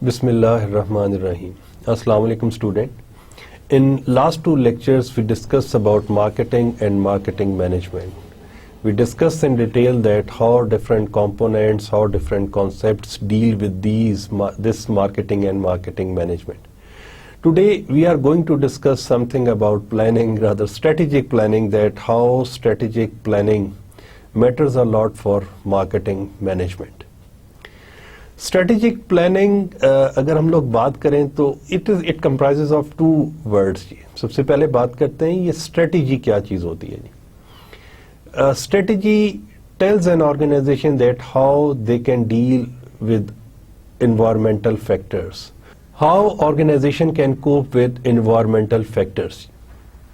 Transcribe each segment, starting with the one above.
Bismillahirrahmanirrahim. Assalamu alaikum student. In last two lectures we discussed about marketing and marketing management. We discussed in detail that how different components, how different concepts deal with this marketing and marketing management. Today we are going to discuss something about planning, rather strategic planning, that how strategic planning matters a lot for marketing management. Strategic planning اگر ہم لوگ بات کریں تو it comprises of two words. جی سب سے پہلے بات کرتے ہیں یہ اسٹریٹجی کیا چیز ہوتی ہے. جی strategy tells an organisation that how they can deal with environmental factors, how organisation can cope with environmental factors.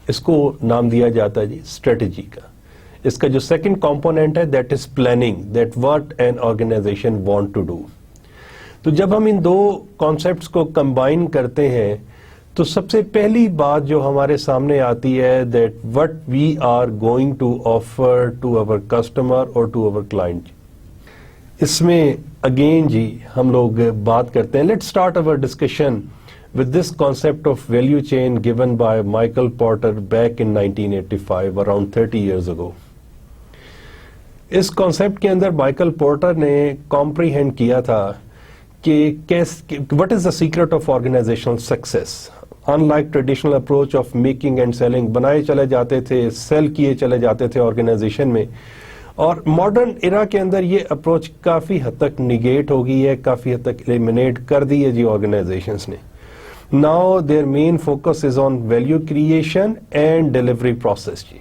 اس کو نام دیا جاتا ہے جی اسٹریٹجی کا. اس کا جو سیکنڈ کمپوننٹ ہے that is planning, that what an organisation want to do. تو جب ہم ان دو کانسیپٹس کو کمبائن کرتے ہیں تو سب سے پہلی بات جو ہمارے سامنے آتی ہے that what we are going to offer to our customer اور ٹو اوور کلائنٹ. اس میں اگین جی ہم لوگ بات کرتے ہیں. Let start our discussion with this concept of value chain given by Michael Porter back in 1985, around 30 years ago. Us concept کے اندر مائیکل پورٹر نے کمپریہینڈ کیا تھا کہ what is the secret of organizational success. Unlike traditional approach of making and selling, بنائے چلے جاتے تھے, cell کیے چلے جاتے تھے آرگنائزیشن میں, اور ماڈرن ایرا کے اندر یہ اپروچ کافی حد تک نیگیٹ ہو گئی ہے, کافی حد تک ایلیمینیٹ کر دی ہے جی آرگنائزیشنز نے. Now their main focus is on value creation and delivery process. جی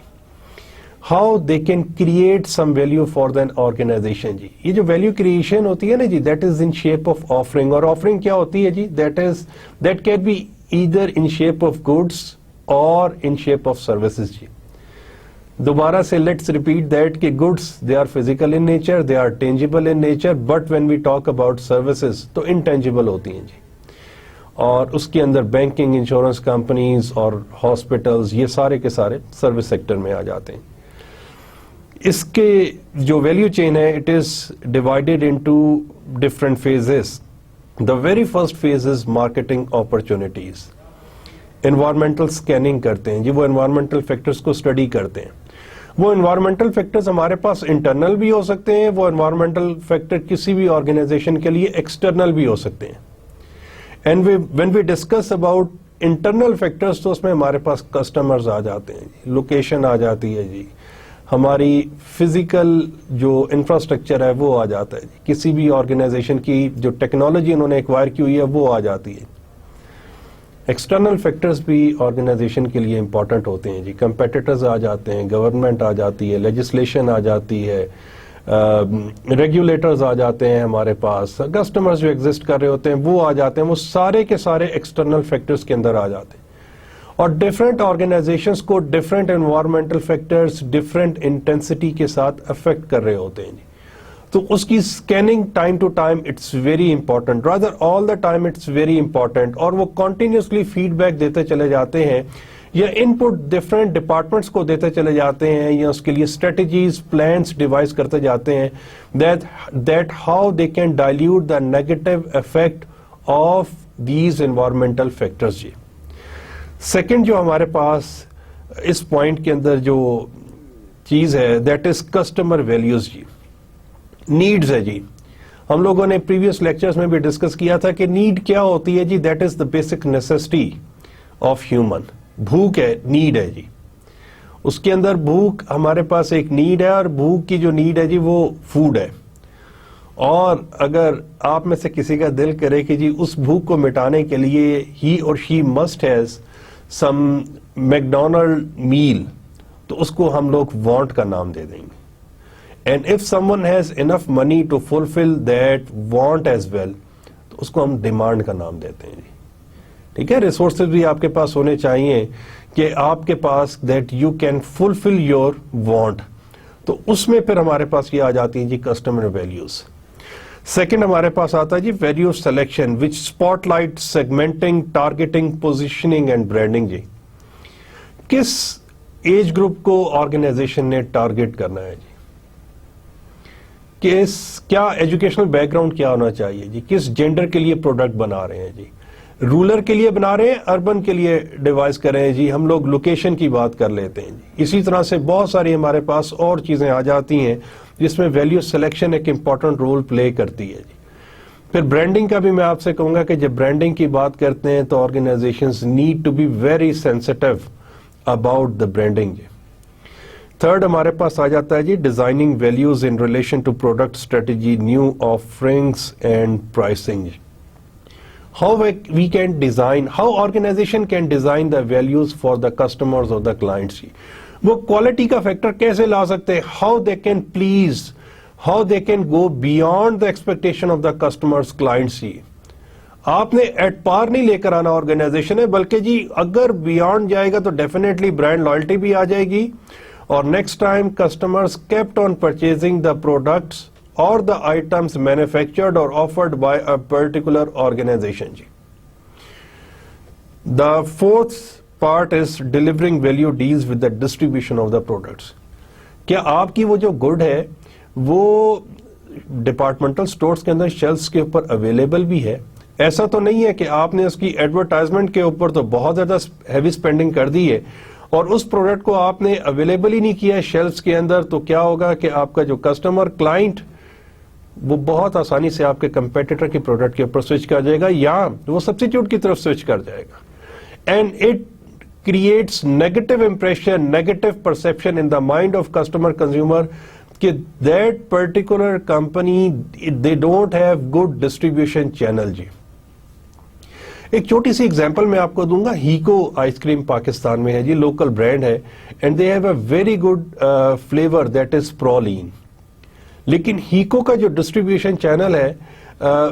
how they can create some value for an organization. جی یہ جو value creation ہوتی ہے نا جی that is in shape of offering, اور offering کیا ہوتی ہے جی that can be either in shape of goods or in shape of services. جی دوبارہ سے let's repeat that کہ goods they are physical in nature, they are tangible in nature, but when we talk about services تو intangible ہوتی ہیں جی. اور اس کے اندر بینکنگ, انشورنس کمپنیز اور ہاسپٹلز یہ سارے کے سارے سروس سیکٹر میں آ جاتے ہیں. اس کے جو ویلیو چین ہے it is divided into different phases. The very first phase is marketing opportunities. Environmental scanning کرتے ہیں جی, وہ انوائرمنٹل فیکٹرز کو اسٹڈی کرتے ہیں. وہ انوائرمنٹل فیکٹرز ہمارے پاس انٹرنل بھی ہو سکتے ہیں, وہ انوائرمنٹل فیکٹر کسی بھی آرگنائزیشن کے لیے ایکسٹرنل بھی ہو سکتے ہیں. And when we discuss about internal factors تو اس میں ہمارے پاس کسٹمرز آ جاتے ہیں, لوکیشن آ جاتی ہے جی, ہماری فزیکل جو انفراسٹرکچر ہے وہ آ جاتا ہے جی, کسی بھی آرگنائزیشن کی جو ٹیکنالوجی انہوں نے ایکوائر کی ہوئی ہے وہ آ جاتی ہے. ایکسٹرنل فیکٹرز بھی آرگنائزیشن کے لیے امپورٹنٹ ہوتے ہیں جی. کمپیٹیٹرز آ جاتے ہیں, گورنمنٹ آ جاتی ہے, لیجسلیشن آ جاتی ہے, ریگولیٹرز آ جاتے ہیں ہمارے پاس, کسٹمرز جو ایگزسٹ کر رہے ہوتے ہیں وہ آ جاتے ہیں. وہ سارے کے سارے ایکسٹرنل فیکٹرز کے اندر آ جاتے ہیں. اور ڈفرینٹ آرگنائزیشنز کو different environmental factors different intensity کے ساتھ افیکٹ کر رہے ہوتے ہیں. تو اس کی scanning time to time it's very important, rather all the time it's very important. اور وہ کنٹینیوسلی فیڈ بیک دیتے چلے جاتے ہیں یا ان پٹ ڈفرینٹ ڈپارٹمنٹس کو دیتے چلے جاتے ہیں, یا اس کے لیے اسٹریٹجیز پلانس ڈیوائز کرتے جاتے ہیں that how they can dilute the negative effect of these environmental factors. جی سیکنڈ جو ہمارے پاس اس پوائنٹ کے اندر جو چیز ہے دیٹ از کسٹمر ویلیوز. جی نیڈز ہے جی. ہم لوگوں نے پریویس لیکچرز میں بھی ڈسکس کیا تھا کہ نیڈ کیا ہوتی ہے جی. That is the basic necessity of human. بھوک ہے, نیڈ ہے جی. اس کے اندر بھوک ہمارے پاس ایک نیڈ ہے, اور بھوک کی جو نیڈ ہے جی وہ فوڈ ہے. اور اگر آپ میں سے کسی کا دل کرے کہ جی اس بھوک کو مٹانے کے لیے ہی اور she must has some McDonald meal, تو اس کو ہم لوگ وانٹ کا نام دے دیں گے. And if someone has enough money to fulfil that want as well, تو اس کو ہم ڈیمانڈ کا نام دیتے ہیں جی. ٹھیک ہے, ریسورسز بھی آپ کے پاس ہونے چاہیے کہ آپ کے پاس that you can fulfil your want. تو اس میں پھر ہمارے پاس یہ آ جاتی ہیں جی کسٹمر ویلیوز. سیکنڈ ہمارے پاس آتا ہے جی value selection which spotlight segmenting, targeting, positioning and branding. جی کس ایج گروپ کو آرگنائزیشن نے ٹارگیٹ کرنا ہے جی. کیا ایجوکیشنل بیک گراؤنڈ کیا ہونا چاہیے جی, کس جینڈر کے لیے پروڈکٹ بنا رہے ہیں جی, رولر کے لیے بنا رہے ہیں, اربن کے لیے ڈیوائز کر رہے ہیں جی, ہم لوگ لوکیشن کی بات کر لیتے ہیں جی. اسی طرح سے بہت ساری ہمارے پاس اور چیزیں آ جاتی ہیں جس میں ویلیو سلیکشن ایک امپورٹنٹ رول پلے کرتی ہے جی. پھر برانڈنگ کا بھی میں آپ سے کہوں گا کہ جب برانڈنگ کی بات کرتے ہیں تو organisations need to be very sensitive about the branding جی. تھرڈ ہمارے پاس آ جاتا ہے جی designing values in relation to product strategy, new offerings and pricing. How we can design, how organization can design the values for the customers or the clients. وہ quality کا factor کیسے لا سکتے ہیں, how they can please, how they can go beyond the expectation of the customers, clients. آپ نے at par نہیں لے کر آنا آرگنائزیشن ہے, بلکہ جی اگر بیانڈ جائے گا تو ڈیفینیٹلی برانڈ لائلٹی بھی آ جائے گی, اور next time customers kept on purchasing the products or the items manufactured or offered by a particular organization. The fourth part is delivering value deals with the distribution of the products. کیا آپ کی وہ جو good ہے وہ departmental stores کے اندر شیلفز کے اوپر اویلیبل بھی ہے؟ ایسا تو نہیں ہے کہ آپ نے اس کی ایڈورٹائزمنٹ کے اوپر تو بہت زیادہ ہیوی اسپینڈنگ کر دی ہے اور اس پروڈکٹ کو آپ نے اویلیبل ہی نہیں کیا ہے شیلفز کے اندر, تو کیا ہوگا کہ آپ کا جو کسٹمر کلائنٹ وہ بہت آسانی سے آپ کے کمپیٹیٹر کی پروڈکٹ کے اوپر سوئچ کر جائے گا یا وہ سبسٹیٹیوٹ کی طرف سوئچ کر جائے گا. And it creates negative impression, negative perception in the mind of customer consumer کہ that particular company they don't have good distribution channel جی. ایک چھوٹی سی ایگزامپل میں آپ کو دوں گا. ہیکو آئس کریم پاکستان میں ہے جی, لوکل برانڈ ہے, and they have a very good flavour that is praline. لیکن ہیکو کا جو ڈسٹریبیوشن چینل ہے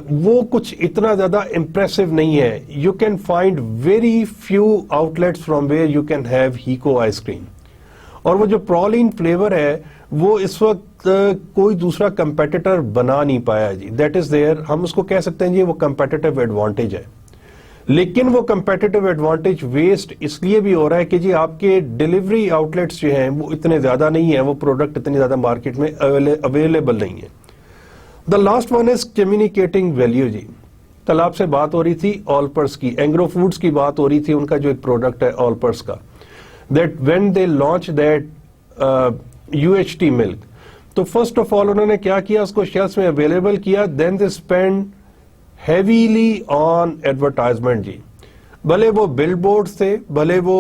وہ کچھ اتنا زیادہ امپریسو نہیں ہے. You can find very few out let's from where you can have ہیکو آئس کریم, اور وہ جو پرولین فلیور ہے وہ اس وقت کوئی دوسرا کمپیٹیٹر بنا نہیں پایا جی. دیٹ از دیئر, ہم اس کو کہہ سکتے ہیں جی وہ کمپیٹیٹو ایڈوانٹیج ہے. لیکن وہ کمپیٹیٹو ایڈوانٹیج ویسٹ اس لیے بھی ہو رہا ہے کہ جی آپ کے ڈیلیوری آؤٹ لیٹس جو ہیں وہ اتنے زیادہ نہیں ہیں, وہ پروڈکٹ اتنی زیادہ مارکیٹ میں اویلیبل نہیں ہے. The last one is communicating value جی. کل آپ سے بات ہو رہی تھی آلپرس کی, اینگرو فوڈس کی بات ہو رہی تھی, ان کا جو ایک پروڈکٹ ہے آلپرس کا, that when they launch that UHT ملک, تو فرسٹ آف آل انہوں نے کیا کیا, اس کو شیلفز میں اویلیبل کیا, then they spend heavily on advertisement جی. بھلے وہ بل بورڈ تھے, بھلے وہ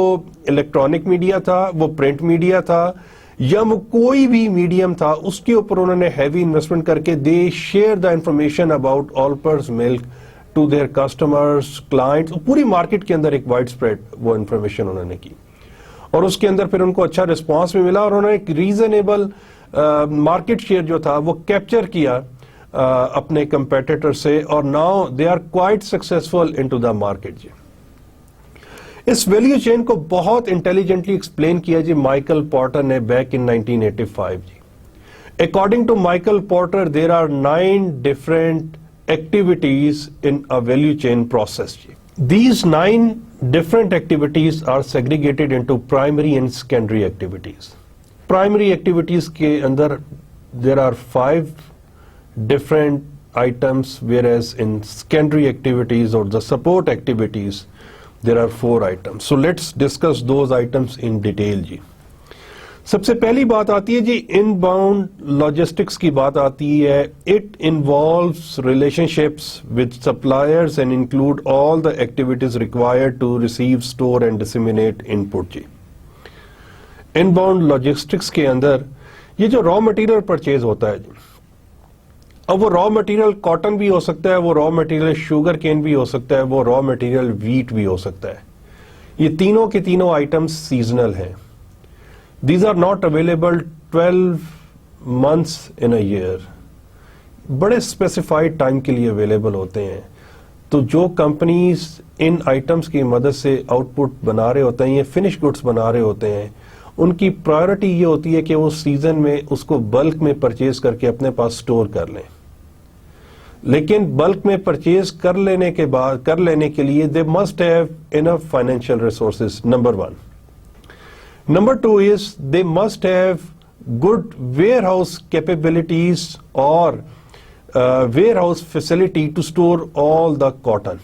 الیکٹرانک میڈیا تھا, وہ پرنٹ میڈیا تھا, یا وہ کوئی بھی میڈیم تھا, اس کے اوپر انہوں نے ہیوی انویسٹمنٹ کر کے they share the information about Olpers milk to their customers, clients. پوری مارکیٹ کے اندر ایک وائڈ اسپریڈ وہ انفارمیشن انہوں نے کی, اور اس کے اندر پھر ان کو اچھا رسپانس بھی ملا, اور انہوں نے ایک ریزنیبل مارکیٹ شیئر جو تھا وہ کیپچر کیا اپنے کمپیٹیٹر سے, اور now they are quite successful in to the market جی. اس ویلیو چین کو بہت انٹیلیجنٹلی ایکسپلین کیا جی مائیکل پورٹر نے بیک ان 1985 جی. According to Michael Porter there are 9 different activities in a value chain process جی. These 9 different activities are segregated into primary and secondary activities. Primary activities کے اندر there are 5 different items, whereas in secondary activities or the support activities there are 4 items. So let's discuss those items in detail جی. سب سے پہلی بات آتی ہے جی inbound logistics کی بات آتی ہے. It involves relationships with suppliers and include all the activities required to receive store and disseminate input جی. ان باؤنڈ لاجسٹکس کے اندر یہ جو را مٹیریل پرچیز ہوتا ہے جی, اب وہ را مٹیریل کاٹن بھی ہو سکتا ہے, وہ را مٹیریل شوگر کین بھی ہو سکتا ہے, وہ را مٹیریل ویٹ بھی ہو سکتا ہے. یہ تینوں کے تینوں آئٹمس سیزنل ہیں. These are not available 12 months in a year. بڑے اسپیسیفائڈ ٹائم کے لیے اویلیبل ہوتے ہیں. تو جو کمپنیز ان آئٹمس کی مدد سے آؤٹ پٹ بنا رہے ہوتے ہیں, یہ فنش گڈس بنا رہے ہوتے ہیں, ان کی پرائیورٹی یہ ہوتی ہے کہ وہ سیزن میں اس کو بلک میں پرچیز کر کے اپنے پاس سٹور کر لیں. لیکن بلک میں پرچیز کر لینے کے لیے they must have enough financial resources, number 1. Number 2 is they must have good warehouse capabilities or warehouse facility to store all the cotton.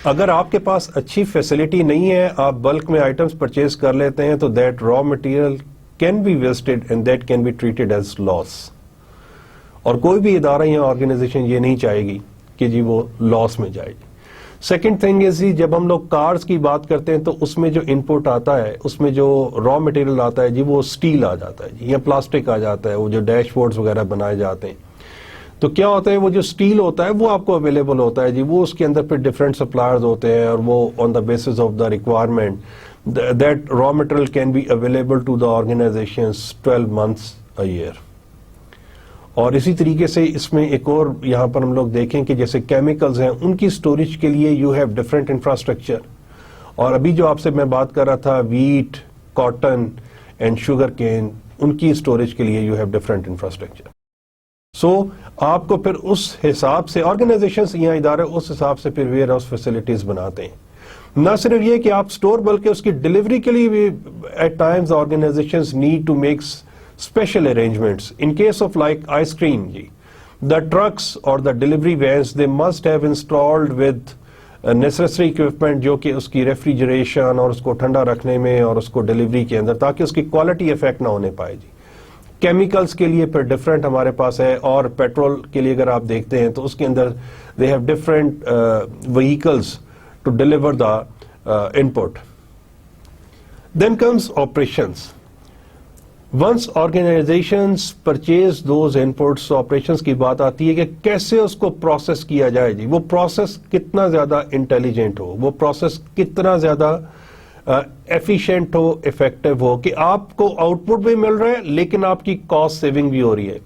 اگر آپ کے پاس اچھی فیسلٹی نہیں ہے, آپ بلک میں آئٹمس پرچیز کر لیتے ہیں, تو that raw material can be wasted and that can be treated as loss. اور کوئی بھی ادارہ یا آرگنائزیشن یہ نہیں چاہے گی کہ جی وہ لاس میں جائے گی. سیکنڈ تھنگ از جی, جب ہم لوگ کارز کی بات کرتے ہیں تو اس میں جو ان پٹ آتا ہے, اس میں جو را مٹیریل آتا ہے جی, وہ اسٹیل آ جاتا ہے جی, یا پلاسٹک آ جاتا ہے. وہ جو ڈیش بورڈز وغیرہ بنائے جاتے ہیں تو کیا ہوتا ہے, وہ جو اسٹیل ہوتا ہے وہ آپ کو اویلیبل ہوتا ہے جی, وہ اس کے اندر پھر ڈفرینٹ سپلائرز ہوتے ہیں, اور وہ on the basis of the requirement that raw material can be available to the organisations 12 months a year. اور اسی طریقے سے اس میں ایک اور یہاں پر ہم لوگ دیکھیں کہ جیسے کیمیکلز ہیں, ان کی سٹوریج کے لیے یو ہیو ڈفرینٹ انفراسٹرکچر. اور ابھی جو آپ سے میں بات کر رہا تھا, wheat, cotton and sugar cane, ان کی سٹوریج کے لیے you have different infrastructure. So آپ کو پھر اس حساب سے آرگنائزیشنز یا ادارے اس حساب سے پھر ویئر ہاؤس فیسلٹیز بناتے ہیں. نہ صرف یہ کہ آپ سٹور, بلکہ اس کی ڈلیوری کے لیے بھی at times organisations need to make special arrangements. In case of like ice cream, the trucks or the delivery vans, they must have installed with necessary equipment جو کہ اس کی ریفریجریشن اور اس کو ٹھنڈا رکھنے میں اور اس کو ڈلیوری کے اندر, تاکہ اس کی کوالٹی افیکٹ نہ ہونے پائے جی. کیمیکلز کے لیے پھر ڈفرینٹ ہمارے پاس ہے, اور پیٹرول کے لیے اگر آپ دیکھتے ہیں تو اس کے اندر they have different vehicles to deliver the input. Then comes operations. Once organizations purchase those inputs, operations کی بات آتی ہے کہ کیسے اس کو پروسیس کیا جائے جی. وہ پروسیس کتنا زیادہ انٹیلیجنٹ ہو, وہ پروسیس کتنا زیادہ ایفیشینٹ ہو, افیکٹو ہو, کہ آپ کو آؤٹ پٹ بھی مل رہا ہے لیکن آپ کی کاسٹ سیونگ بھی ہو رہی ہے.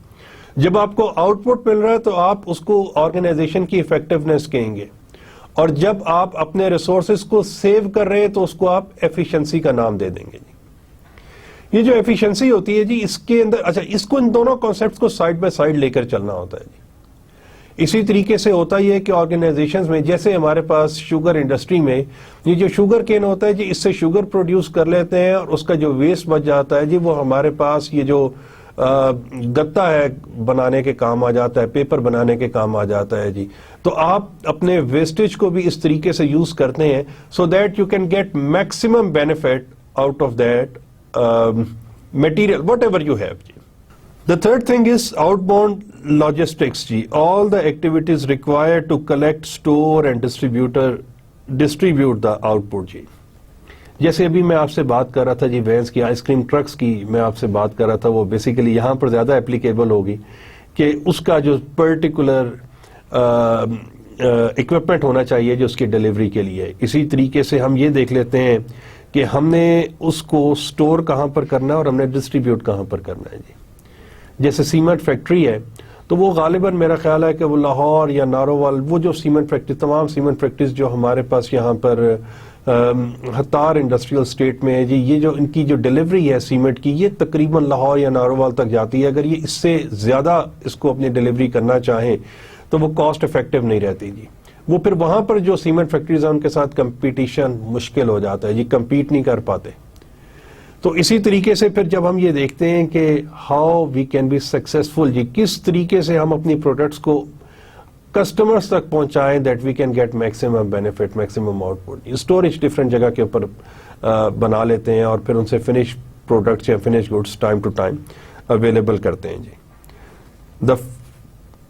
جب آپ کو آؤٹ پٹ مل رہا ہے تو آپ اس کو آرگنائزیشن کی افیکٹونیس کہیں گے, اور جب آپ اپنے ریسورسز کو سیو کر رہے ہیں تو اس کو آپ ایفیشنسی کا نام دے دیں گے جی. یہ جو ایفیشنسی ہوتی ہے جی, اس کے اندر اچھا, اس کو ان دونوں کانسیپٹس کو سائڈ بائی سائڈ لے کر چلنا ہوتا ہے جی. اسی طریقے سے ہوتا یہ کہ آرگنائزیشنز میں, جیسے ہمارے پاس شوگر انڈسٹری میں یہ جو شوگر کین ہوتا ہے جی, اس سے شوگر پروڈیوس کر لیتے ہیں, اور اس کا جو ویسٹ بچ جاتا ہے جی, وہ ہمارے پاس یہ جو گتا ہے بنانے کے کام آ جاتا ہے, پیپر بنانے کے کام آ جاتا ہے جی. تو آپ اپنے ویسٹیج کو بھی اس طریقے سے یوز کرتے ہیں, so that you can get maximum benefit out of that material, whatever you have. The third thing is outbound logistics. All the activities required to collect, store and distribute the output. جیسے ابھی میں آپ سے بات کر رہا تھا جی Venice کی, آئس کریم ٹرکس کی میں آپ سے بات کر رہا تھا, وہ بیسیکلی یہاں پر زیادہ اپلیکیبل ہوگی کہ اس کا جو پرٹیکولر اکوپمنٹ ہونا چاہیے جو اس کی ڈلیوری کے لیے. اسی طریقے سے ہم یہ دیکھ لیتے ہیں کہ ہم نے اس کو سٹور کہاں پر کرنا ہے اور ہم نے ڈسٹریبیوٹ کہاں پر کرنا ہے جی. جیسے سیمنٹ فیکٹری ہے تو وہ غالباً میرا خیال ہے کہ وہ لاہور یا نارووال, وہ جو سیمنٹ فیکٹری, تمام سیمنٹ فیکٹریز جو ہمارے پاس یہاں پر ہتار انڈسٹریل اسٹیٹ میں ہے جی, یہ جو ان کی جو ڈلیوری ہے سیمنٹ کی, یہ تقریباً لاہور یا نارووال تک جاتی ہے. اگر یہ اس سے زیادہ اس کو اپنی ڈلیوری کرنا چاہیں تو وہ کاسٹ افیکٹو نہیں رہتی جی. وہ پھر وہاں پر جو سیمنٹ فیکٹریز ہیں ان کے ساتھ کمپٹیشن مشکل ہو جاتا ہے جی, کمپیٹ نہیں کر پاتے. تو اسی طریقے سے پھر جب ہم یہ دیکھتے ہیں کہ how we can be successful جی, کس طریقے سے ہم اپنی پروڈکٹس کو کسٹمرز تک پہنچائیں that we can get maximum benefit, maximum output. Storage different جگہ کے اوپر بنا لیتے ہیں اور پھر ان سے فنش پروڈکٹس یا finish goods time to time available کرتے ہیں جی. The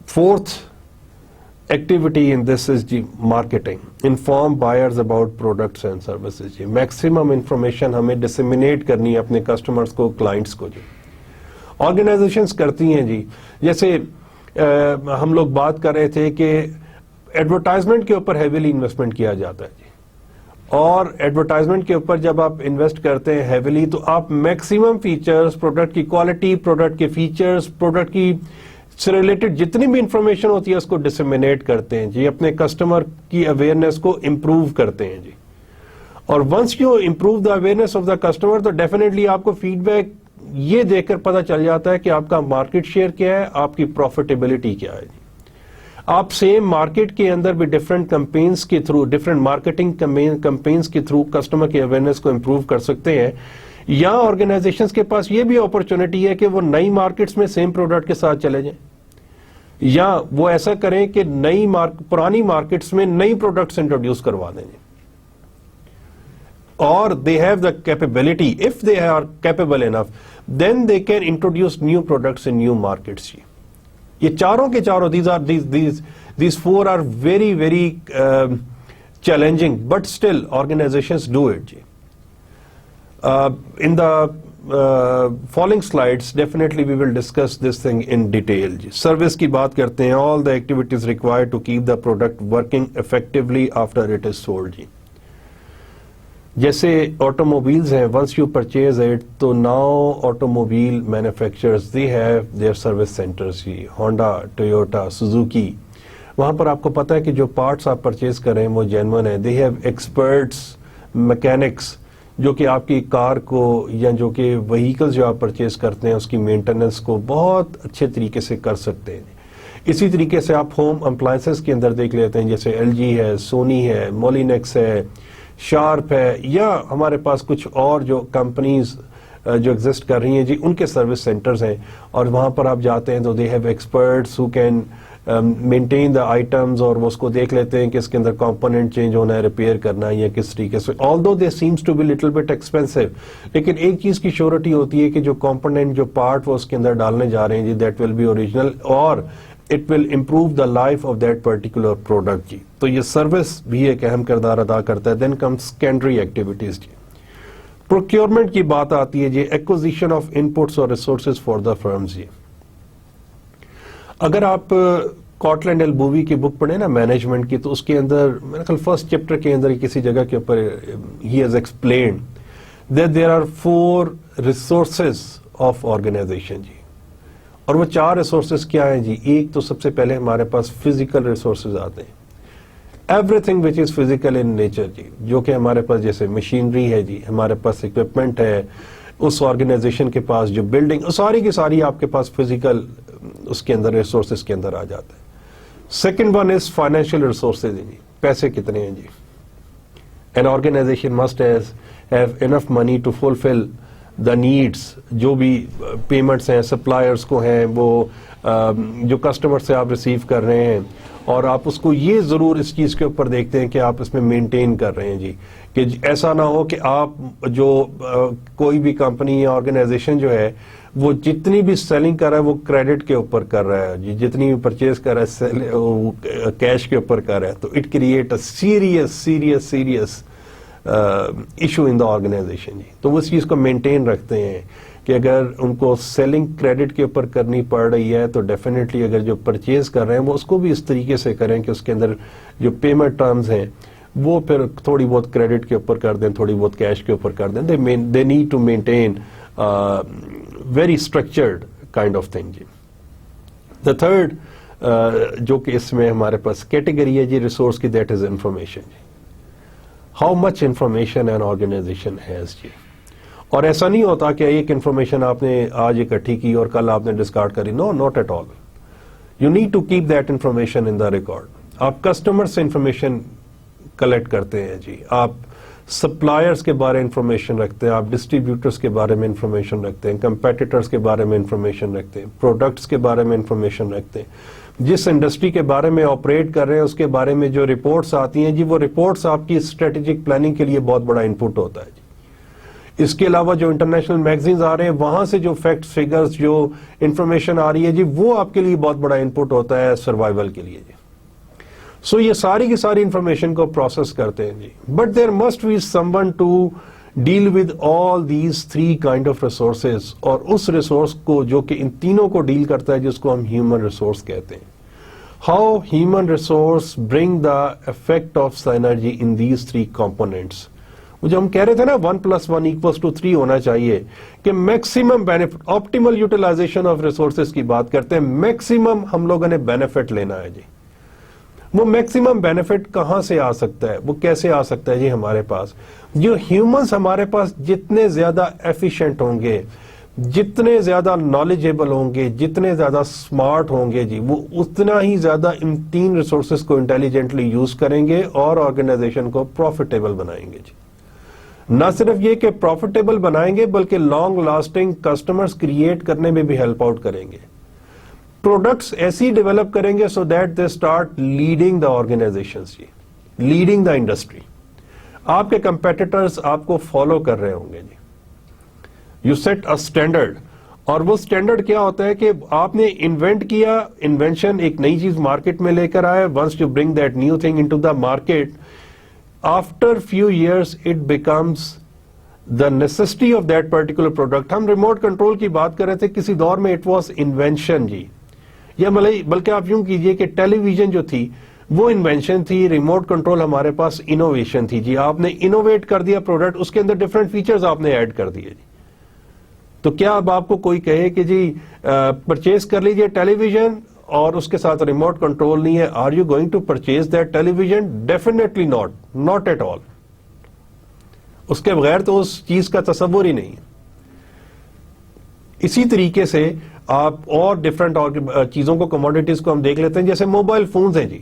fourth activity in this is marketing. Inform buyers about products and services. Maximum information ہمیں disseminate کرنی ہے اپنے customers کو, clients کو جی. Organizations کرتی ہیں جی, جیسے ہم لوگ بات کر رہے تھے کہ ایڈورٹائزمنٹ کے اوپر ہیویلی انویسٹمنٹ کیا جاتا ہے جی. اور ایڈورٹائزمنٹ کے اوپر جب آپ انویسٹ کرتے ہیں ہیویلی تو آپ میکسیمم فیچرز, پروڈکٹ کی کوالٹی, پروڈکٹ کے فیچرز, پروڈکٹ کی سے ریلیٹڈ جتنی بھی انفارمیشن ہوتی ہے اس کو ڈسیمینیٹ کرتے ہیں جی, اپنے کسٹمر کی اویئرنیس کو امپروو کرتے ہیں جی. اور once you improve the awareness of the customer تو ڈیفینیٹلی آپ کو فیڈ بیک یہ دیکھ کر پتا چل جاتا ہے کہ آپ کا مارکیٹ شیئر کیا ہے, آپ کی پروفیٹیبلٹی کیا ہے جی. آپ سیم مارکیٹ کے اندر بھی ڈفرینٹ کمپینز کے تھرو, ڈفرینٹ مارکیٹنگ کمپینز کے تھرو کسٹمر کی اویئرنیس کو امپروو کر سکتے ہیں. یا آرگنائزیشنز کے پاس یہ بھی اپرچونٹی ہے کہ وہ نئی مارکیٹس میں سیم پروڈکٹ کے ساتھ چلے جائیں، یا وہ ایسا کریں کہ پرانی مارکیٹس میں نئی پروڈکٹس انٹروڈیوس کروا دیں گے، اور they have the capability, if they are capable enough, then they can introduce new products in new markets. یہ چاروں کے چاروں these four are very very challenging, but still organizations do it. In the following slides definitely we will discuss this thing in detail. Service کی بات کرتے ہیں، all the activities required to keep the product working effectively after it is sold. جیسے automobiles ہیں، once you purchase it تو now automobile manufacturers they have their service centres, Honda, Toyota, Suzuki, وہاں پر آپ کو پتا ہے کہ جو پارٹس آپ پرچیز کریں وہ جینون ہیں، دے ہیو ایکسپرٹس میکینکس جو کہ آپ کی کار کو یا جو کہ وہیکلز جو آپ پرچیز کرتے ہیں اس کی مینٹیننس کو بہت اچھے طریقے سے کر سکتے ہیں. اسی طریقے سے آپ ہوم اپلائنسز کے اندر دیکھ لیتے ہیں، جیسے ایل جی ہے، سونی ہے، مولینیکس ہے، شارپ ہے، یا ہمارے پاس کچھ اور جو کمپنیز جو ایگزسٹ کر رہی ہیں جی، ان کے سروس سینٹرز ہیں، اور وہاں پر آپ جاتے ہیں تو they have experts who can maintain the items, اور وہ اس کو دیکھ لیتے ہیں کہ اس کے اندر کمپوننٹ چینج ہونا ہے، ریپیئر کرنا ہے یا کس طریقے سے. although they seems to be little bit expensive، لیکن ایک چیز کی شیورٹی ہوتی ہے کہ جو کمپوننٹ، جو پارٹ وہ اس کے اندر ڈالنے جا رہے ہیں جی، دیٹ ول بی اوریجنل، اور it will improve the life of that particular product جی. تو یہ سروس بھی ایک اہم کردار ادا کرتا ہے. then comes secondary activities جی. procurement کی بات آتی ہے جی، acquisition of inputs or resources for the firms جی. اگر آپ کارٹلینڈ ایل بووی کی بک پڑھیں نا مینجمنٹ کی، تو اس کے اندر میرے خیال فرسٹ چیپٹر کے اندر کسی جگہ کے اوپر he has explained that there are 4 resources of organization جی. اور وہ 4 ریسورسز کیا ہیں جی؟ ایک تو سب سے پہلے ہمارے پاس فزیکل ریسورسز آتے ہیں، everything which is physical in nature جی، جو کہ ہمارے پاس جیسے مشینری ہے جی، ہمارے پاس اکوپمنٹ ہے، اس آرگنائزیشن کے پاس جو بلڈنگ، ساری کی ساری آپ کے پاس فزیکل اس کے اندر ریسورسز کے اندر آ جاتا ہے. Second one is financial resources جی، پیسے کتنے ہیں جی. An organisation must have enough money to fulfil the needs, جو بھی پیمنٹس ہیں سپلائرس کو ہیں، وہ جو کسٹمر سے آپ ریسیو کر رہے ہیں، اور آپ اس کو یہ ضرور اس چیز کے اوپر دیکھتے ہیں کہ آپ اس میں مینٹین کر رہے ہیں جی، کہ ایسا نہ ہو کہ آپ جو کوئی بھی کمپنی یا آرگنائزیشن جو ہے وہ جتنی بھی سیلنگ کر رہا ہے وہ کریڈٹ کے اوپر کر رہا ہے جی، جتنی بھی پرچیز کر رہا ہے وہ کیش کے اوپر کر رہا ہے، تو it create a serious issue in the organisation جی. تو وہ اس چیز کو مینٹین رکھتے ہیں کہ اگر ان کو سیلنگ کریڈٹ کے اوپر کرنی پڑ رہی ہے تو ڈیفینیٹلی اگر جو پرچیز کر رہے ہیں وہ اس کو بھی اس طریقے سے کریں کہ اس کے اندر جو پیمنٹ ٹرمز ہیں وہ پھر تھوڑی بہت کریڈٹ کے اوپر کر دیں، تھوڑی بہت کیش کے اوپر کر دیں. They need to maintain very structured kind of thing جی. دا تھرڈ جو کہ اس میں ہمارے پاس کیٹیگری ہے جی ریسورس کی، دیٹ از انفارمیشن جی. How much information an organisation has جی. اور ایسا نہیں ہوتا کہ ایک انفارمیشن آپ نے آج اکٹھی کی اور کل آپ نے ڈسکارڈ کری، no not at all. You need to keep that information in the record. آپ کسٹمر سے انفارمیشن کلیکٹ کرتے ہیں جی، آپ سپلائرز کے بارے میں انفارمیشن رکھتے ہیں، آپ ڈسٹریبیوٹرز کے بارے میں انفارمیشن رکھتے ہیں، کمپیٹیٹرز کے بارے میں انفارمیشن رکھتے ہیں، پروڈکٹس کے بارے میں انفارمیشن رکھتے ہیں. جس انڈسٹری کے بارے میں آپریٹ کر رہے ہیں اس کے بارے میں جو رپورٹس آتی ہیں جی، وہ رپورٹس آپ کی اسٹریٹجک پلاننگ کے لیے بہت بڑا انپٹ ہوتا ہے جی. اس کے علاوہ جو انٹرنیشنل میگزینز آ رہے ہیں وہاں سے جو فیکٹس فگرز جو انفارمیشن آ رہی ہے جی، وہ آپ کے لیے بہت بڑا انپٹ ہوتا ہے سروائیول کے لیے جی. سو یہ ساری کی ساری انفارمیشن کو پروسیس کرتے ہیں جی. But there must be someone to deal with all these 3 kind of resources, اور اس ریسورس کو جو کہ ان تینوں کو ڈیل کرتا ہے جس کو ہم ہیومن ریسورس کہتے ہیں. How human resource bring the effect of synergy in these 3 components. جو ہم کہہ رہے تھے نا 1+1=3 ہونا چاہیے، کہ maximum benefit, optimal utilisation of resources کی بات کرتے ہیں. میکسیمم ہم لوگوں نے بینیفٹ لینا ہے جی. وہ میکسیمم بینیفٹ کہاں سے آ سکتا ہے، وہ کیسے آ سکتا ہے جی؟ ہمارے پاس جو ہیومنز ہمارے پاس جتنے زیادہ ایفیشینٹ ہوں گے، جتنے زیادہ نالجیبل ہوں گے، جتنے زیادہ سمارٹ ہوں گے جی، وہ اتنا ہی زیادہ ان 3 ریسورسز کو انٹیلیجنٹلی یوز کریں گے اور آرگنائزیشن کو پروفیٹیبل بنائیں گے جی. نہ صرف یہ کہ پروفیٹیبل بنائیں گے بلکہ لانگ لاسٹنگ کسٹمرز کریٹ کرنے میں بھی ہیلپ آؤٹ کریں گے. پروڈکٹس ایسی ڈیولپ کریں گے so that they start leading the organisations, جی لیڈنگ دا انڈسٹری. آپ کے کمپیٹیٹرز آپ کو فالو کر رہے ہوں گے جی. یو سیٹ اے اسٹینڈرڈ, اور وہ اسٹینڈرڈ کیا ہوتا ہے کہ آپ نے انوینٹ کیا, انوینشن ایک نئی چیز مارکیٹ میں لے کر آئے. Once you bring that new thing in to the market, after few years it becomes the necessity of that particular product. ہم ریموٹ کنٹرول کی بات کر رہے تھے, کسی دور میں اٹ واز انوینشن جی, یا بلکہ آپ یوں کیجئے کہ ٹیلی ویژن جو تھی وہ انوینشن تھی, ریموٹ کنٹرول ہمارے پاس انوویشن تھی جی. آپ نے انوویٹ کر دیا پروڈکٹ, اس کے اندر ڈفرنٹ فیچرز آپ نے ایڈ کر دیے جی. تو کیا اب آپ کو کوئی کہے کہ جی پرچیز کر لیجئے ٹیلی ویژن اور اس کے ساتھ ریموٹ کنٹرول نہیں ہے, are you going to purchase that television? Definitely not, not at all. اس کے بغیر تو اس چیز کا تصور ہی نہیں ہے. اسی طریقے سے آپ اور ڈفرنٹ چیزوں کو, کموڈیٹیز کو ہم دیکھ لیتے ہیں, جیسے موبائل فونز ہیں جی.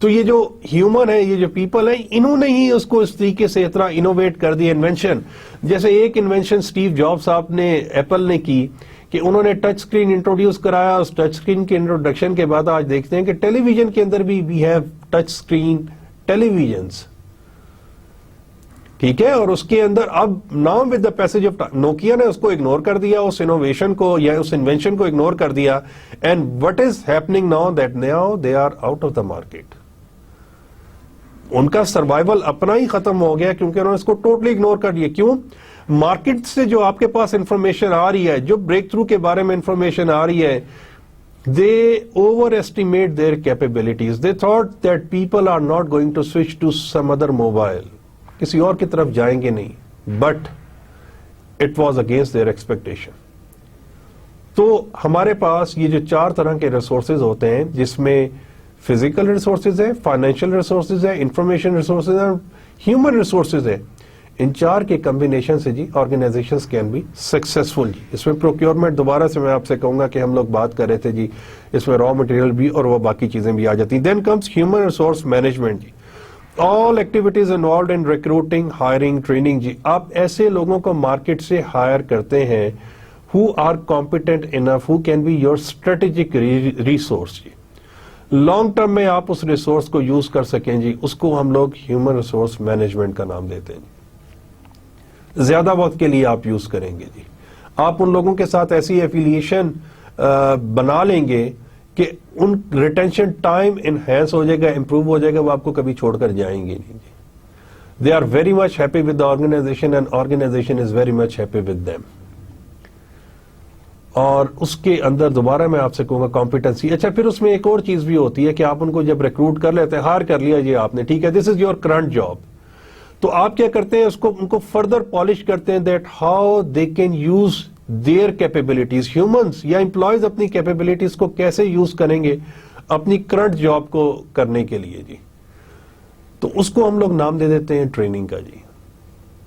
تو یہ جو ہیومن ہے, یہ جو پیپل ہیں, انہوں نے ہی اس کو اس طریقے سے اتنا انوویٹ کر دیا انوینشن. جیسے ایک انوینشن سٹیو جابس صاحب نے, ایپل نے کی کہ انہوں نے ٹچ سکرین انٹروڈیوس کرایا. اس ٹچ سکرین کے انٹروڈکشن کے بعد آج دیکھتے ہیں کہ ٹیلی ویژن کے اندر بھی we have touch screen televisions, ٹھیک ہے. اور اس کے اندر اب now with the passage of Nokia نے اس کو اگنور کر دیا, اس انوویشن کو یا اس انوینشن کو اگنور کر دیا. And what is happening now that now they are out of the market. ان کا سروائیول اپنا ہی ختم ہو گیا کیونکہ انہوں نے اس کو ٹوٹلی اگنور کر دیا. کیوں؟ مارکیٹ سے جو آپ کے پاس انفارمیشن آ رہی ہے, جو بریک تھرو کے بارے میں انفارمیشن آ رہی ہے, they overestimate their capabilities. They thought that people are not going to switch to some other mobile. کسی اور کی طرف جائیں گے نہیں. But it was against their expectation. تو ہمارے پاس یہ جو 4 طرح کے ریسورسز ہوتے ہیں, جس میں فزیکل ریسورسز ہے, فائنینشیل ریسورسز ہے, انفارمیشن ریسورسز ہے, ہیومن ریسورسز ہے. ان 4 کے کمبینیشن سے جی آرگنائزیشنز کین بی سکسیسفل جی. اس میں پروکیورمنٹ دوبارہ سے میں آپ سے کہوں گا کہ ہم لوگ بات کر رہے تھے جی, اس میں را مٹیریل بھی اور وہ باقی چیزیں بھی آ جاتی ہیں. Then comes human resource management جی. All activities involved in recruiting, hiring, training جی. آپ ایسے لوگوں کو مارکیٹ سے ہائر کرتے ہیں who are competent enough, who can be your strategic resource جی. لانگ ٹرم میں آپ اس ریسورس کو یوز کر سکیں جی, اس کو ہم لوگ ہیومن ریسورس مینجمنٹ کا نام دیتے ہیں جی. زیادہ وقت کے لیے آپ یوز کریں گے جی. آپ ان لوگوں کے ساتھ ایسی ایفیلیشن بنا لیں گے کہ ان ریٹینشن ٹائم انہینس ہو جائے گا, امپروو ہو جائے گا, وہ آپ کو کبھی چھوڑ کر جائیں گے نہیں جی. They are very much happy with the organization and organization is very much happy with them. اور اس کے اندر دوبارہ میں آپ سے کہوں گا کمپیٹنسی. اچھا, پھر اس میں ایک اور چیز بھی ہوتی ہے کہ آپ ان کو جب ریکروٹ کر لیتے ہیں, ہائر کر لیا جی آپ نے, ٹھیک ہے, دس از یور کرنٹ جاب, تو آپ کیا کرتے ہیں, اس کو ان کو فردر پالش کرتے ہیں that how they can use their capabilities. Humans یا امپلائیز اپنی کیپیبلٹیز کو کیسے یوز کریں گے اپنی کرنٹ جاب کو کرنے کے لیے جی. تو اس کو ہم لوگ نام دے دیتے ہیں ٹریننگ کا جی.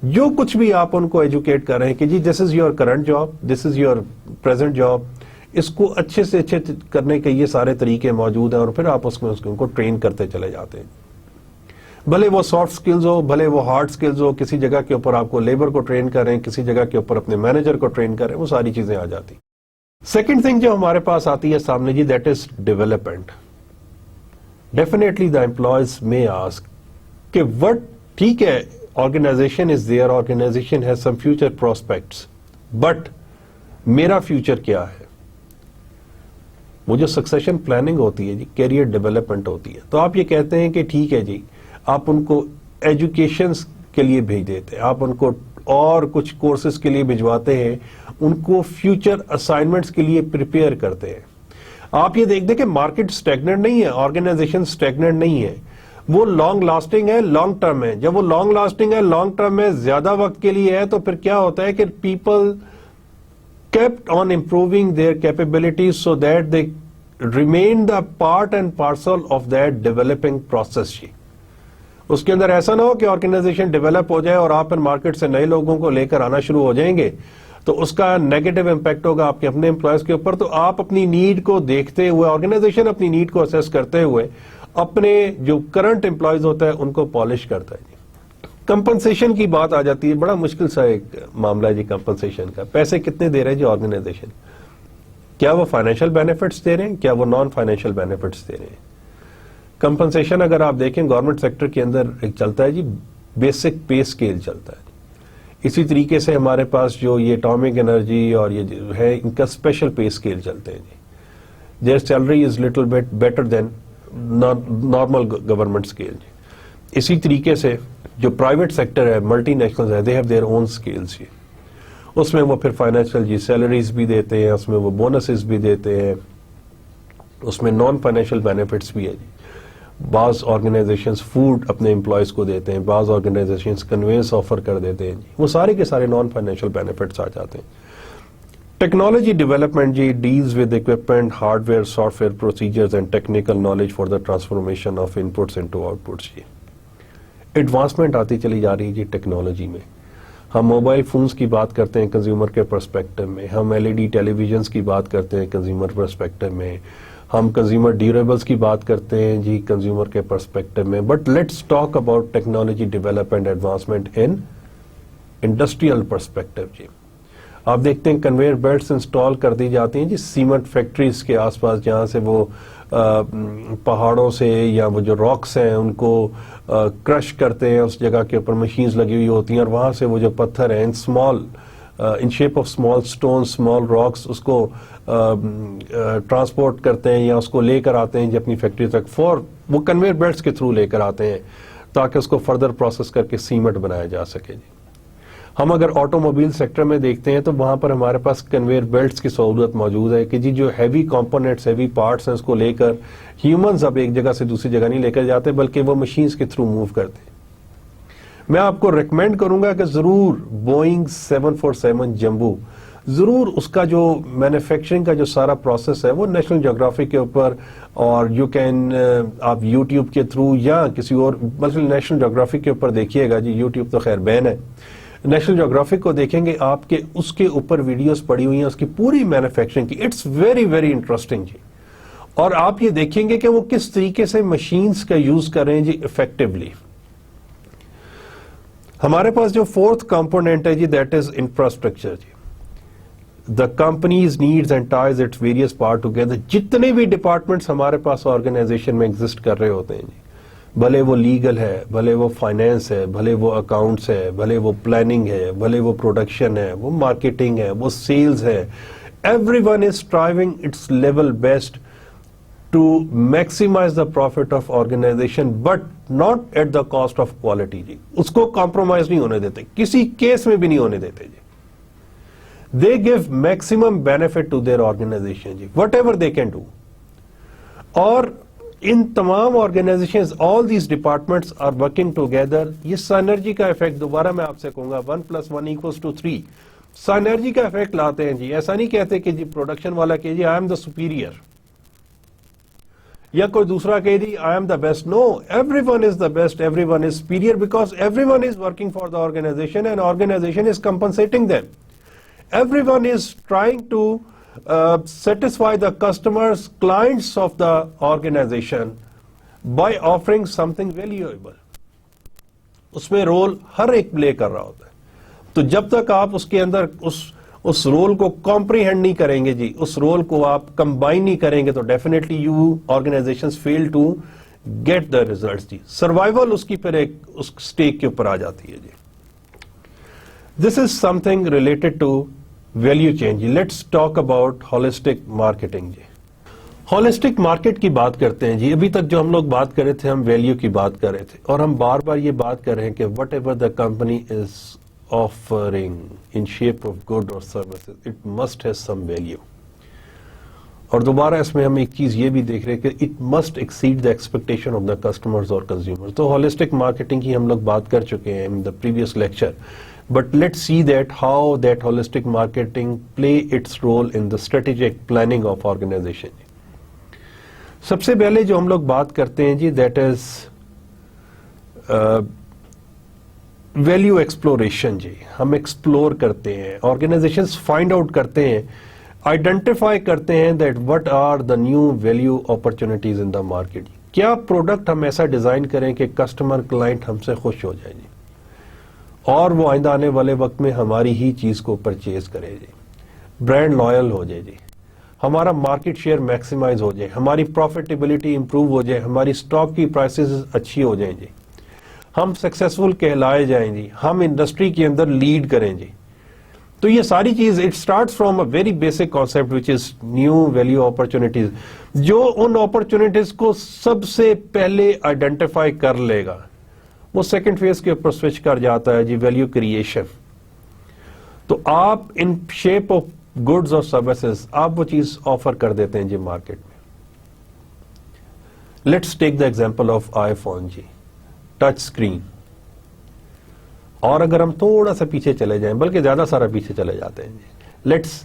جو کچھ بھی آپ ان کو ایجوکیٹ کر رہے ہیں کہ جی this is your current job, this is your present job, اس کو اچھے سے اچھے کرنے کے یہ سارے طریقے موجود ہیں, اور پھر آپ اس میں ان کو ٹرین کرتے چلے جاتے ہیں. بھلے وہ سافٹ سکلز ہو, بھلے وہ ہارڈ سکلز ہو, کسی جگہ کے اوپر آپ کو لیبر کو ٹرین کریں, کسی جگہ کے اوپر اپنے مینیجر کو ٹرین کریں, وہ ساری چیزیں آ جاتی. سیکنڈ تھنگ جو ہمارے پاس آتی ہے سامنے جی, that is development. Definitely the employees میں آسک کہ وٹ, ٹھیک ہے, organisation is there, organisation has some future prospects, but میرا فیوچر کیا ہے؟ وہ جو سکسیشن پلاننگ ہوتی ہے جی, کیریئر ڈیولپمنٹ ہوتی ہے. تو آپ یہ کہتے ہیں کہ ٹھیک ہے جی, آپ ان کو ایجوکیشن کے لیے بھیج دیتے ہیں, آپ ان کو اور کچھ کورسز کے لیے بھجواتے ہیں, ان کو فیوچر اسائنمنٹس کے لیے پریپیئر کرتے ہیں. آپ یہ دیکھ دیں کہ مارکیٹ اسٹیگننٹ نہیں ہے, آرگنائزیشن اسٹیگننٹ نہیں ہے, وہ لانگ لاسٹنگ ہے, لانگ ٹرم ہے. جب وہ لانگ لاسٹنگ ہے, لانگ ٹرم ہے, زیادہ وقت کے لیے ہے, تو پھر کیا ہوتا ہے کہ people kept on improving their capabilities so that they remain the part and parcel of that developing process. اس کے اندر ایسا نہ ہو کہ آرگنائزیشن ڈیولپ ہو جائے اور آپ مارکیٹ سے نئے لوگوں کو لے کر آنا شروع ہو جائیں گے, تو اس کا نیگیٹو امپیکٹ ہوگا آپ کے اپنے امپلائیز کے اوپر. تو آپ اپنی نیڈ کو دیکھتے ہوئے, آرگنائزیشن اپنی نیڈ کو اسیس کرتے ہوئے اپنے جو کرنٹ امپلائیز ہوتا ہے ان کو پالش کرتا ہے. کمپنسیشن کی بات آ جاتی ہے, بڑا مشکل سا ایک معاملہ ہے جی کمپنسیشن کا. پیسے کتنے دے رہے ہیں جی آرگنائزیشن؟ کیا وہ فائنینشیل بینیفٹس دے رہے ہیں, کیا وہ نان فائنینشیل بینیفٹس دے رہے ہیں؟ کمپنسیشن اگر آپ دیکھیں گورنمنٹ سیکٹر کے اندر ایک چلتا ہے جی بیسک پے اسکیل چلتا ہے. اسی طریقے سے ہمارے پاس جو یہ اٹامک انرجی اور یہ جو ہے ان کا اسپیشل پے اسکیل چلتے ہیں جی. Their salary is little bit better than normal government scale جی. اسی طریقے سے جو پرائیویٹ سیکٹر ہے, ملٹی نیشنل ہے, they have their own scales جی. اس میں وہ پھر فائنینشیل جی سیلریز بھی دیتے ہیں, اس میں وہ بونسز بھی دیتے ہیں, اس میں نان فائنینشیل بینیفٹس بھی ہے جی. بعض آرگنائزیشنز فوڈ اپنے امپلائیز کو دیتے ہیں, بعض آرگنائزیشنز کنوینس آفر کر دیتے ہیں جی. وہ سارے کے سارے نان فائنینشیل بینیفٹس آ جاتے ہیں. ٹیکنالوجی ڈیولپمنٹ جی deals with equipment, hardware, software, procedures and technical knowledge for the transformation of inputs into outputs جی. ایڈوانسمنٹ آتی چلی جا رہی ہے جی ٹیکنالوجی میں. ہم موبائل فونز کی بات کرتے ہیں کنزیومر کے پرسپیکٹو میں, ہم LED ٹیلی ویژنز کی بات کرتے ہیں کنزیومر پرسپیکٹو میں, ہم کنزیومر ڈیوریبلز کی بات کرتے ہیں جی کنزیومر کے پرسپیکٹو میں. But let's talk about technology development advancement in industrial perspective جی. آپ دیکھتے ہیں کنویئر بیلٹس انسٹال کر دی جاتی ہیں جی سیمنٹ فیکٹریز کے آس پاس, جہاں سے وہ پہاڑوں سے یا وہ جو راکس ہیں ان کو کرش کرتے ہیں, اس جگہ کے اوپر مشینز لگی ہوئی ہوتی ہیں, اور وہاں سے وہ جو پتھر ہیں in shape of small stone, small rocks, اس کو ٹرانسپورٹ کرتے ہیں یا اس کو لے کر آتے ہیں جی اپنی فیکٹری تک, وہ کنویئر بیلٹس کے تھرو لے کر آتے ہیں تاکہ اس کو فردر پروسیس کر کے سیمنٹ بنایا جا سکے جی. ہم اگر آٹو موبائل سیکٹر میں دیکھتے ہیں تو وہاں پر ہمارے پاس کنویئر بیلٹس کی سہولت موجود ہے کہ جی جو ہیوی کمپوننٹس, ہیوی پارٹس ہیں, اس کو لے کر ہیومنز اب ایک جگہ سے دوسری جگہ نہیں لے کر جاتے بلکہ وہ مشینز کے تھرو موو کرتے ہیں. میں آپ کو ریکمینڈ کروں گا کہ ضرور بوئنگ 747 جمبو, ضرور اس کا جو مینوفیکچرنگ کا جو سارا پروسیس ہے وہ نیشنل جیوگرافی کے اوپر, اور یو کین آپ یوٹیوب کے تھرو یا کسی اور مثلا نیشنل جیوگرافی کے اوپر دیکھیے گا جی. یوٹیوب تو خیر بین ہے, نیشنل جیوگرافی کو دیکھیں گے آپ کے اس کے اوپر ویڈیوز پڑی ہوئی ہیں اس کی پوری مینوفیکچرنگ کی. اٹس ویری ویری انٹرسٹنگ جی. اور آپ یہ دیکھیں گے کہ وہ کس طریقے سے مشینز کا یوز کر رہے ہیں جی افیکٹولی. ہمارے پاس جو فورتھ کمپوننٹ ہے جی دیٹ از انفراسٹرکچر جی. The companies needs and ties its various part together. جتنے بھی ڈپارٹمنٹس ہمارے پاس آرگنائزیشن میں ایگزسٹ کر رہے ہوتے ہیں جی, بھلے وہ لیگل ہے, بھلے وہ فائنینس ہے, بھلے وہ اکاؤنٹس ہے, بھلے وہ پلاننگ ہے, بھلے وہ پروڈکشن ہے, وہ مارکیٹنگ ہے, وہ سیلز ہے, every one is trying its level best to maximize the profit of organization but not at the cost of quality جی. اس کو کمپرومائز نہیں ہونے دیتے, کسی کیس میں بھی نہیں ہونے دیتے جی. They give maximum benefit to their organization جی whatever they can do. اور ان تمام organizations, all these departments are working together. یہ سائنرجی کا افیکٹ دوبارہ میں آپ سے کہوں گا 1+1=3. سائنرجی کا افیکٹ لاتے ہیں جی. ایسا نہیں کہتے کہ جی پروڈکشن والا کہ جی آئی ایم دا سپیریئر, یا کوئی دوسرا کہے جی I am the best. No, every one is the best, every one is superior because every one is working for the organization and organization is compensating them. Every one is trying to satisfy the customers, clients of the organization by offering something valuable. اس میں role ہر ایک پلے کر رہا ہوتا ہے. تو جب تک آپ اس کے اندر اس رول کو کمپریہینڈ نہیں کریں گے جی, اس رول کو آپ کمبائن نہیں کریں گے تو definitely you organizations fail to get the results جی. سروائیول اس کی پھر ایک اس اسٹیک کے اوپر آ جاتی ہے جی. This is something related to value chain جی. Let's talk about holistic marketing جی. ہولسٹک مارکیٹ کی بات کرتے ہیں جی. ابھی تک جو ہم لوگ بات کر رہے تھے ہم ویلیو کی بات کر رہے تھے, اور ہم بار بار یہ بات کر رہے ہیں کہ whatever the company is offering in shape of good اور services it must has some value. اور دوبارہ اس میں ہم ایک چیز یہ بھی دیکھ رہے ہیں کہ it must exceed the expectation of the customers اور کنزیومرز. تو ہولسٹک مارکیٹنگ کی ہم لوگ بات کر چکے ہیں in the previous lecture. But let's see that how that holistic marketing play its role in the strategic planning of organization. سب سے پہلے جو ہم لوگ بات کرتے ہیں جی that is value exploration جی. ہم ایکسپلور کرتے ہیں, organizations find out کرتے ہیں, identify کرتے ہیں that what are the new value opportunities in the market. کیا پروڈکٹ ہم ایسا ڈیزائن کریں کہ کسٹمر کلائنٹ ہم سے خوش ہو جائے جی. اور وہ آئندہ آنے والے وقت میں ہماری ہی چیز کو پرچیز کرے جی, برانڈ لائل ہو جائے جی, ہمارا مارکیٹ شیئر میکسیمائز ہو جائے, ہماری پروفیٹیبلٹی امپروو ہو جائے, ہماری سٹاک کی پرائسز اچھی ہو جائیں جی, ہم سکسیسفل کہلائے جائیں جی, ہم انڈسٹری کے اندر لیڈ کریں جی. تو یہ ساری چیز it starts from a very basic concept which is new value opportunities, جو ان اپرچونٹیز کو سب سے پہلے آئیڈینٹیفائی کر لے گا وہ سیکنڈ فیز کے اوپر سوئچ کر جاتا ہے جی, ویلیو کریشن. تو آپ ان شیپ آف گڈز اور سروسز آپ وہ چیز آفر کر دیتے ہیں جی مارکیٹ میں. Let's take the example of iPhone جی, ٹچ اسکرین. اور اگر ہم تھوڑا سا پیچھے چلے جائیں, بلکہ زیادہ سارا پیچھے چلے جاتے ہیں جی, let's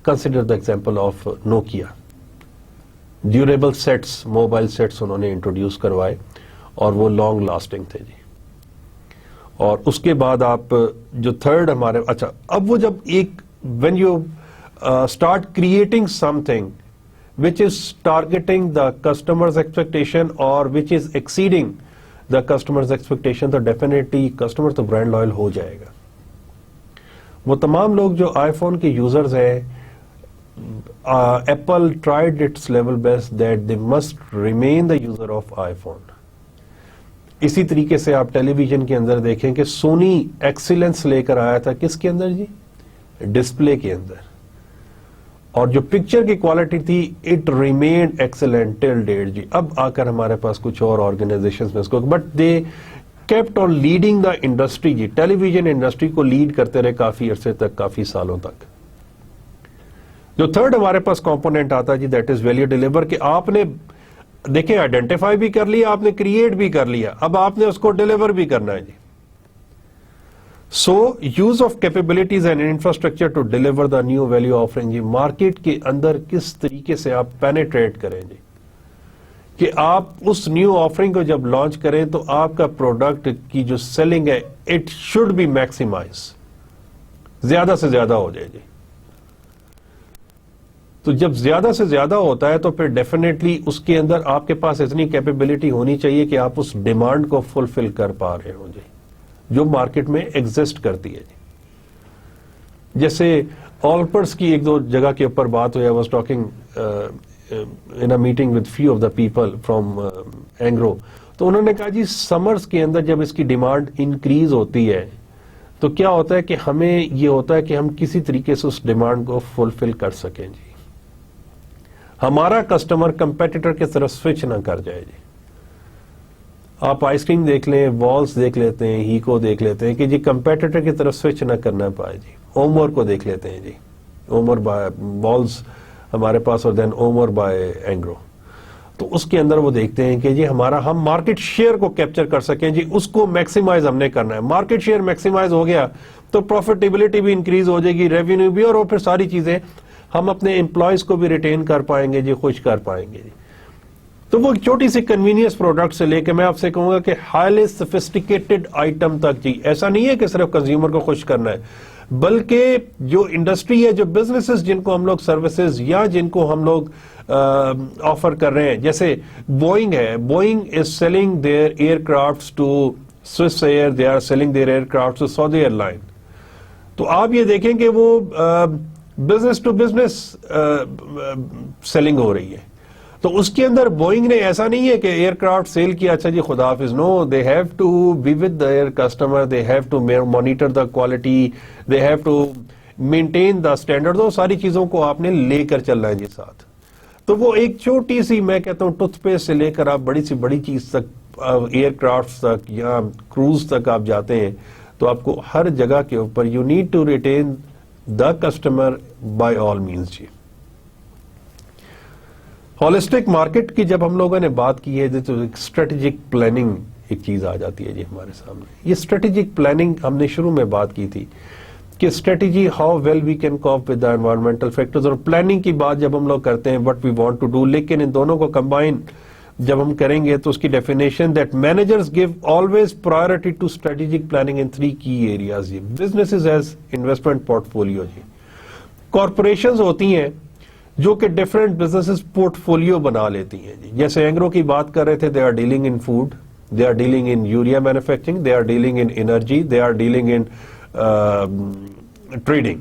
consider the example of Nokia. Durable sets, mobile sets انہوں نے انٹروڈیوس کروائے اور وہ لانگ لاسٹنگ تھے جی. اور اس کے بعد آپ جو تھرڈ ہمارے, اچھا اب وہ جب ایک when you start creating something which is targeting the customer's expectation or which is exceeding the customer's expectation, تو definitely customer تو brand loyal ہو جائے گا. وہ تمام لوگ جو آئی فون کے یوزرز ہیں, Apple tried its level best that they must remain the user of iPhone. اسی طریقے سے آپ ٹیلی ویژن کے اندر دیکھیں کہ سونی ایکسیلنس لے کر آیا تھا کس کے اندر جی, ڈسپلے کے اندر, اور جو پکچر کی کوالٹی تھی it remained excellent till date جی. اب آ کر ہمارے پاس کچھ اور آرگنائزیشنز میں اس کو, but they kept on leading the industry جی, ٹیلی ویژن انڈسٹری کو لیڈ کرتے رہے کافی عرصے تک, کافی سالوں تک. جو تھرڈ ہمارے پاس کمپوننٹ آتا ہے جی, دیٹ از ویلیو ڈیلیور, کہ آپ نے دیکھیں آئیڈینٹیفائی بھی کر لیا, آپ نے کریٹ بھی کر لیا, اب آپ نے اس کو ڈیلیور بھی کرنا ہے جی. So use of capabilities and infrastructure to deliver the new value offering جی. مارکیٹ کے اندر کس طریقے سے آپ پینیٹریٹ کریں جی, کہ آپ اس نیو آفرنگ کو جب لانچ کریں تو آپ کا پروڈکٹ کی جو سیلنگ ہے اٹ شوڈ بی میکسیمائز, زیادہ سے زیادہ ہو جائے جی. تو جب زیادہ سے زیادہ ہوتا ہے تو پھر ڈیفینیٹلی اس کے اندر آپ کے پاس اتنی کیپیبلٹی ہونی چاہیے کہ آپ اس ڈیمانڈ کو فلفل کر پا رہے ہوں جی, جو مارکیٹ میں ایگزسٹ کرتی ہے جی. جیسے آلپرس کی ایک دو جگہ کے اوپر بات ہوئی, I was talking in a meeting with few of the people from Engro. تو انہوں نے کہا جی سمرز کے اندر جب اس کی ڈیمانڈ انکریز ہوتی ہے تو کیا ہوتا ہے کہ ہمیں یہ ہوتا ہے کہ ہم کسی طریقے سے اس ڈیمانڈ کو فلفل کر سکیں جی, ہمارا کسٹمر کمپیٹیٹر کی طرف سوئچ نہ کر جائے جی. آپ آئس کریم دیکھ لیں, والز دیکھ لیتے ہیں, ہیکو دیکھ لیتے ہیں کہ جی کمپیٹیٹر کی طرف سوئچ نہ کرنا پائے جی. اومور کو دیکھ لیتے ہیں جی, اومور بائی والز ہمارے پاس, اور دین اومور بائی اینگرو. تو اس کے اندر وہ دیکھتے ہیں کہ جی ہم مارکیٹ شیئر کو کیپچر کر سکیں جی, اس کو میکسیمائز ہم نے کرنا ہے. مارکیٹ شیئر میکسیمائز ہو گیا تو پروفیٹیبلٹی بھی انکریز ہو جائے گی, ریونیو بھی, اور پھر ساری چیزیں ہم اپنے امپلائیز کو بھی ریٹین کر پائیں گے جی, خوش کر پائیں گے جی. تو وہ چھوٹی سی کنوینئنس پروڈکٹ سے لے کے میں آپ سے کہوں گا کہ ہائیلی سفسٹیکیٹڈ آئٹم تک جی, ایسا نہیں ہے کہ صرف کنزیومر کو خوش کرنا ہے, بلکہ جو انڈسٹری ہے, جو بزنسز جن کو ہم لوگ سروسز یا جن کو ہم لوگ آفر کر رہے ہیں, جیسے بوئنگ ہے, Boeing is selling their aircrafts to Swiss Air, they are selling their aircrafts to Saudi airline. تو آپ یہ دیکھیں کہ وہ بزنس ٹو بزنس سیلنگ ہو رہی ہے. تو اس کے اندر بوئنگ نے ایسا نہیں ہے کہ ایئر کرافٹ سیل کیا, اچھا جی خدا حافظ. No, they have to be with the ear customer, they have to monitor the quality, they have to maintain the standard. وہ ساری چیزوں کو آپ نے لے کر چلنا ہے جی ساتھ. تو وہ ایک چھوٹی سی, میں کہتا ہوں ٹوتھ پیسٹ سے لے کر آپ بڑی سی بڑی چیز تک, ایئر کرافٹ تک یا کروز تک آپ جاتے ہیں, تو آپ کو ہر جگہ کے اوپر you need to retain the customer by all means جی. ہولسٹک مارکیٹ کی جب ہم لوگوں نے بات کی ہے تو اسٹریٹجک پلاننگ ایک چیز آ جاتی ہے جی ہمارے سامنے. یہ اسٹریٹجک پلاننگ ہم نے شروع میں بات کی تھی کہ strategy how well we can cope with the environmental factors, اور پلاننگ کی بات جب ہم لوگ کرتے ہیں what we want to do, لیکن ان دونوں کو کمبائن جب ہم کریں گے تو اس کی definition that managers give always priority to strategic planning in 3 key areas جی. Businesses as investment portfolio جی, کارپوریشنز ہوتی ہیں جو کہ ڈفرینٹ بزنسز پورٹ فولیو بنا لیتی ہیں جی. جیسے اینگرو کی بات کر رہے تھے, they are dealing in food, they are dealing in urea manufacturing, they are dealing in energy, they are dealing in trading.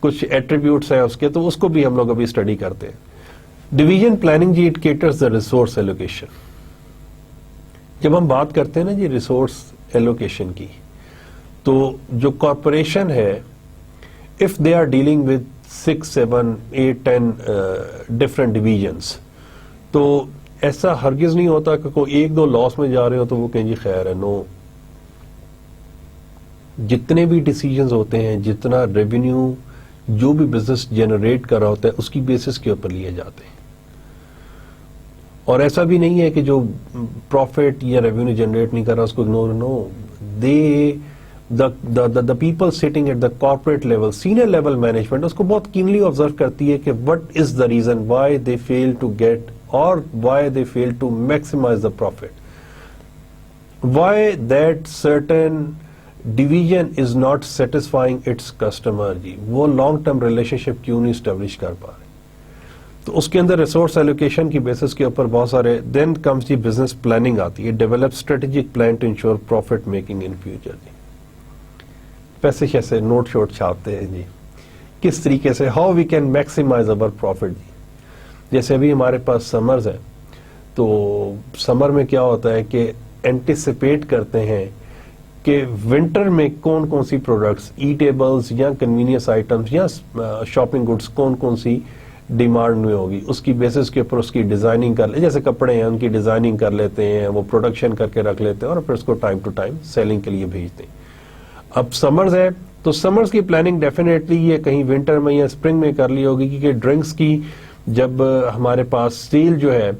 کچھ ایٹریبیوٹس ہیں اس کے، تو اس کو بھی ہم لوگ ابھی اسٹڈی کرتے ہیں. ڈویژن پلاننگ جی it caters the resource allocation. جب ہم بات کرتے ہیں نا جی ریسورس ایلوکیشن کی، تو جو کارپوریشن ہے if they are dealing with 6, 7, 8, 10 different divisions, تو ایسا ہرگز نہیں ہوتا کہ کوئی ایک دو لاس میں جا رہے ہو تو وہ کہیں جی خیر ہے. نو، جتنے بھی ڈیسیجنز ہوتے ہیں، جتنا ریونیو جو بھی بزنس جنریٹ کر رہا ہوتا ہے اس کی بیسس کے اوپر لیے جاتے ہیں. اور ایسا بھی نہیں ہے کہ جو پروفٹ یا ریونیو جنریٹ نہیں کر رہا اس کو ignore. No, the people sitting at the corporate level, senior level management اس کو بہت keenly observe کرتی ہے کہ what is the reason why they fail to get or why they fail to maximize the profit, why that certain division is not satisfying its customer. جی وہ long term relationship کیوں نہیں establish کر پا رہے. تو اس کے اندر ریسورس ایلوکیشن کی بیسس کے اوپر بہت سارے. دین کمز جی بزنس پلاننگ آتی ہے. Develop strategic plan to ensure profit making in future. جی پیسے کیسے نوٹ شوٹ چھاپتے ہیں جی، کس طریقے سے how we can maximize our profit. جی جیسے ابھی ہمارے پاس سمرز ہیں، تو سمر میں کیا ہوتا ہے کہ اینٹیسپیٹ کرتے ہیں کہ ونٹر میں کون کون سی پروڈکٹس، ایٹیبلز یا کنوینئنس آئٹمس یا شاپنگ گڈس کون کون سی ڈیمانڈ میں ہوگی. اس کی بیسس کے اوپر اس کی ڈیزائننگ کر لے. جیسے کپڑے ہیں ان کی ڈیزائننگ کر لیتے ہیں، وہ پروڈکشن کر کے رکھ لیتے ہیں اور پھر اس کو ٹائم ٹو ٹائم سیلنگ کے لیے بھیجتے ہیں. اب سمرز ہے تو سمرز کی پلاننگ ڈیفینیٹلی یہ کہیں ونٹر میں یا اسپرنگ میں کر لی ہوگی، کیونکہ ڈرنکس کی جب ہمارے پاس سیل جو ہے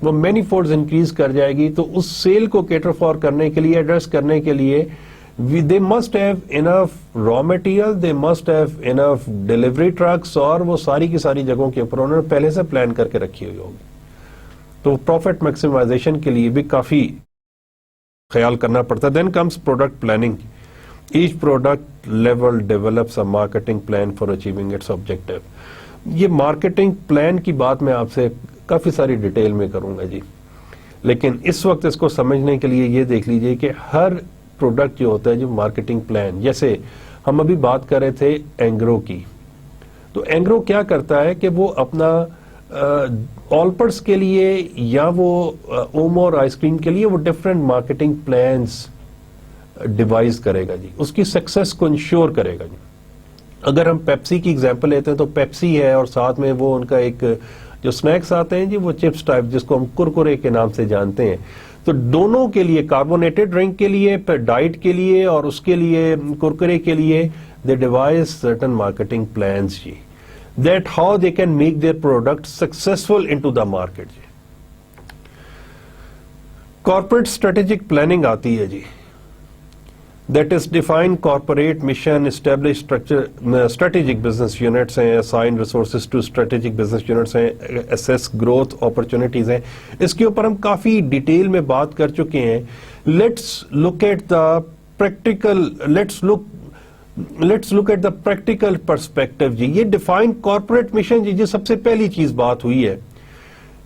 وہ مینی فولڈز انکریز کر جائے گی، تو اس سیل کو کیٹر فار کرنے کے لیے، ایڈریس کرنے کے لیے they must have enough raw material, they must have enough delivery trucks، اور وہ ساری کی ساری جگہوں کے اوپر انہوں نے پہلے سے پلان کر کے رکھی ہوئی ہوگی. تو پروفٹ میکسیمائزیشن کے لیے بھی کافی خیال کرنا پڑتا ہے. Then comes product planning. Each product level develops a marketing plan for achieving its objective. یہ مارکیٹنگ پلان کی بات میں آپ سے کافی ساری ڈیٹیل میں کروں گا جی، لیکن اس وقت اس کو سمجھنے کے لیے یہ دیکھ لیجئے کہ ہر پروڈکٹ جو ہوتا ہے جو مارکیٹنگ پلان، جیسے ہم ابھی بات کر رہے تھے اینگرو کی، تو اینگرو کیا کرتا ہے کہ وہ اپنا آلپرس کے لیے یا وہ اومو اور آئس کریم کے لیے وہ ڈفرینٹ مارکیٹنگ پلانز ڈیوائز کرے گا جی، اس کی سکسیس کو انشور کرے گا جی. اگر ہم پیپسی کی ایگزامپل لیتے ہیں تو پیپسی ہے اور ساتھ میں وہ ان کا ایک جو سنیکس آتے ہیں جی وہ چپس ٹائپ جس کو ہم کرکرے کے نام سے جانتے ہیں، تو دونوں کے لیے کاربونیٹڈ ڈرنک کے لیے، پھر ڈائٹ کے لیے اور اس کے لیے کرکرے کے لیے they devise certain marketing plans جی that how they can make their product successful in to the market. جی کارپوریٹ اسٹریٹجک پلاننگ آتی ہے جی. That is define corporate mission, establish structure, strategic business units ہیں، assign resources to strategic business units ہیں، assess growth opportunities ہیں. اس کے اوپر ہم کافی detail میں بات کر چکے ہیں. Let's look at the practical. Let's look at the practical perspective. جی یہ define corporate mission جی سب سے پہلی چیز بات ہوئی ہے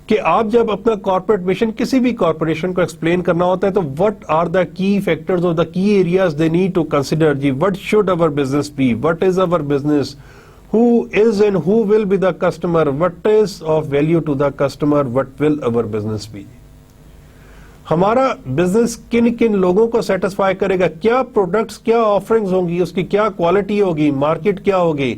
کہ آپ جب اپنا کارپوریٹ مشن کسی بھی کارپوریشن کو ایکسپلین کرنا ہوتا ہے تو وٹ آر دا کی فیکٹرز اور the key areas they need to consider. جی what should our business be, what is our business, who is and who will be the customer, what is of value to the customer, what will our business be. ہمارا business کن کن لوگوں کو satisfy کرے گا، کیا products, کیا آفرنگز ہوں گی، اس کی کیا کوالٹی ہوگی، مارکیٹ کیا ہوگی،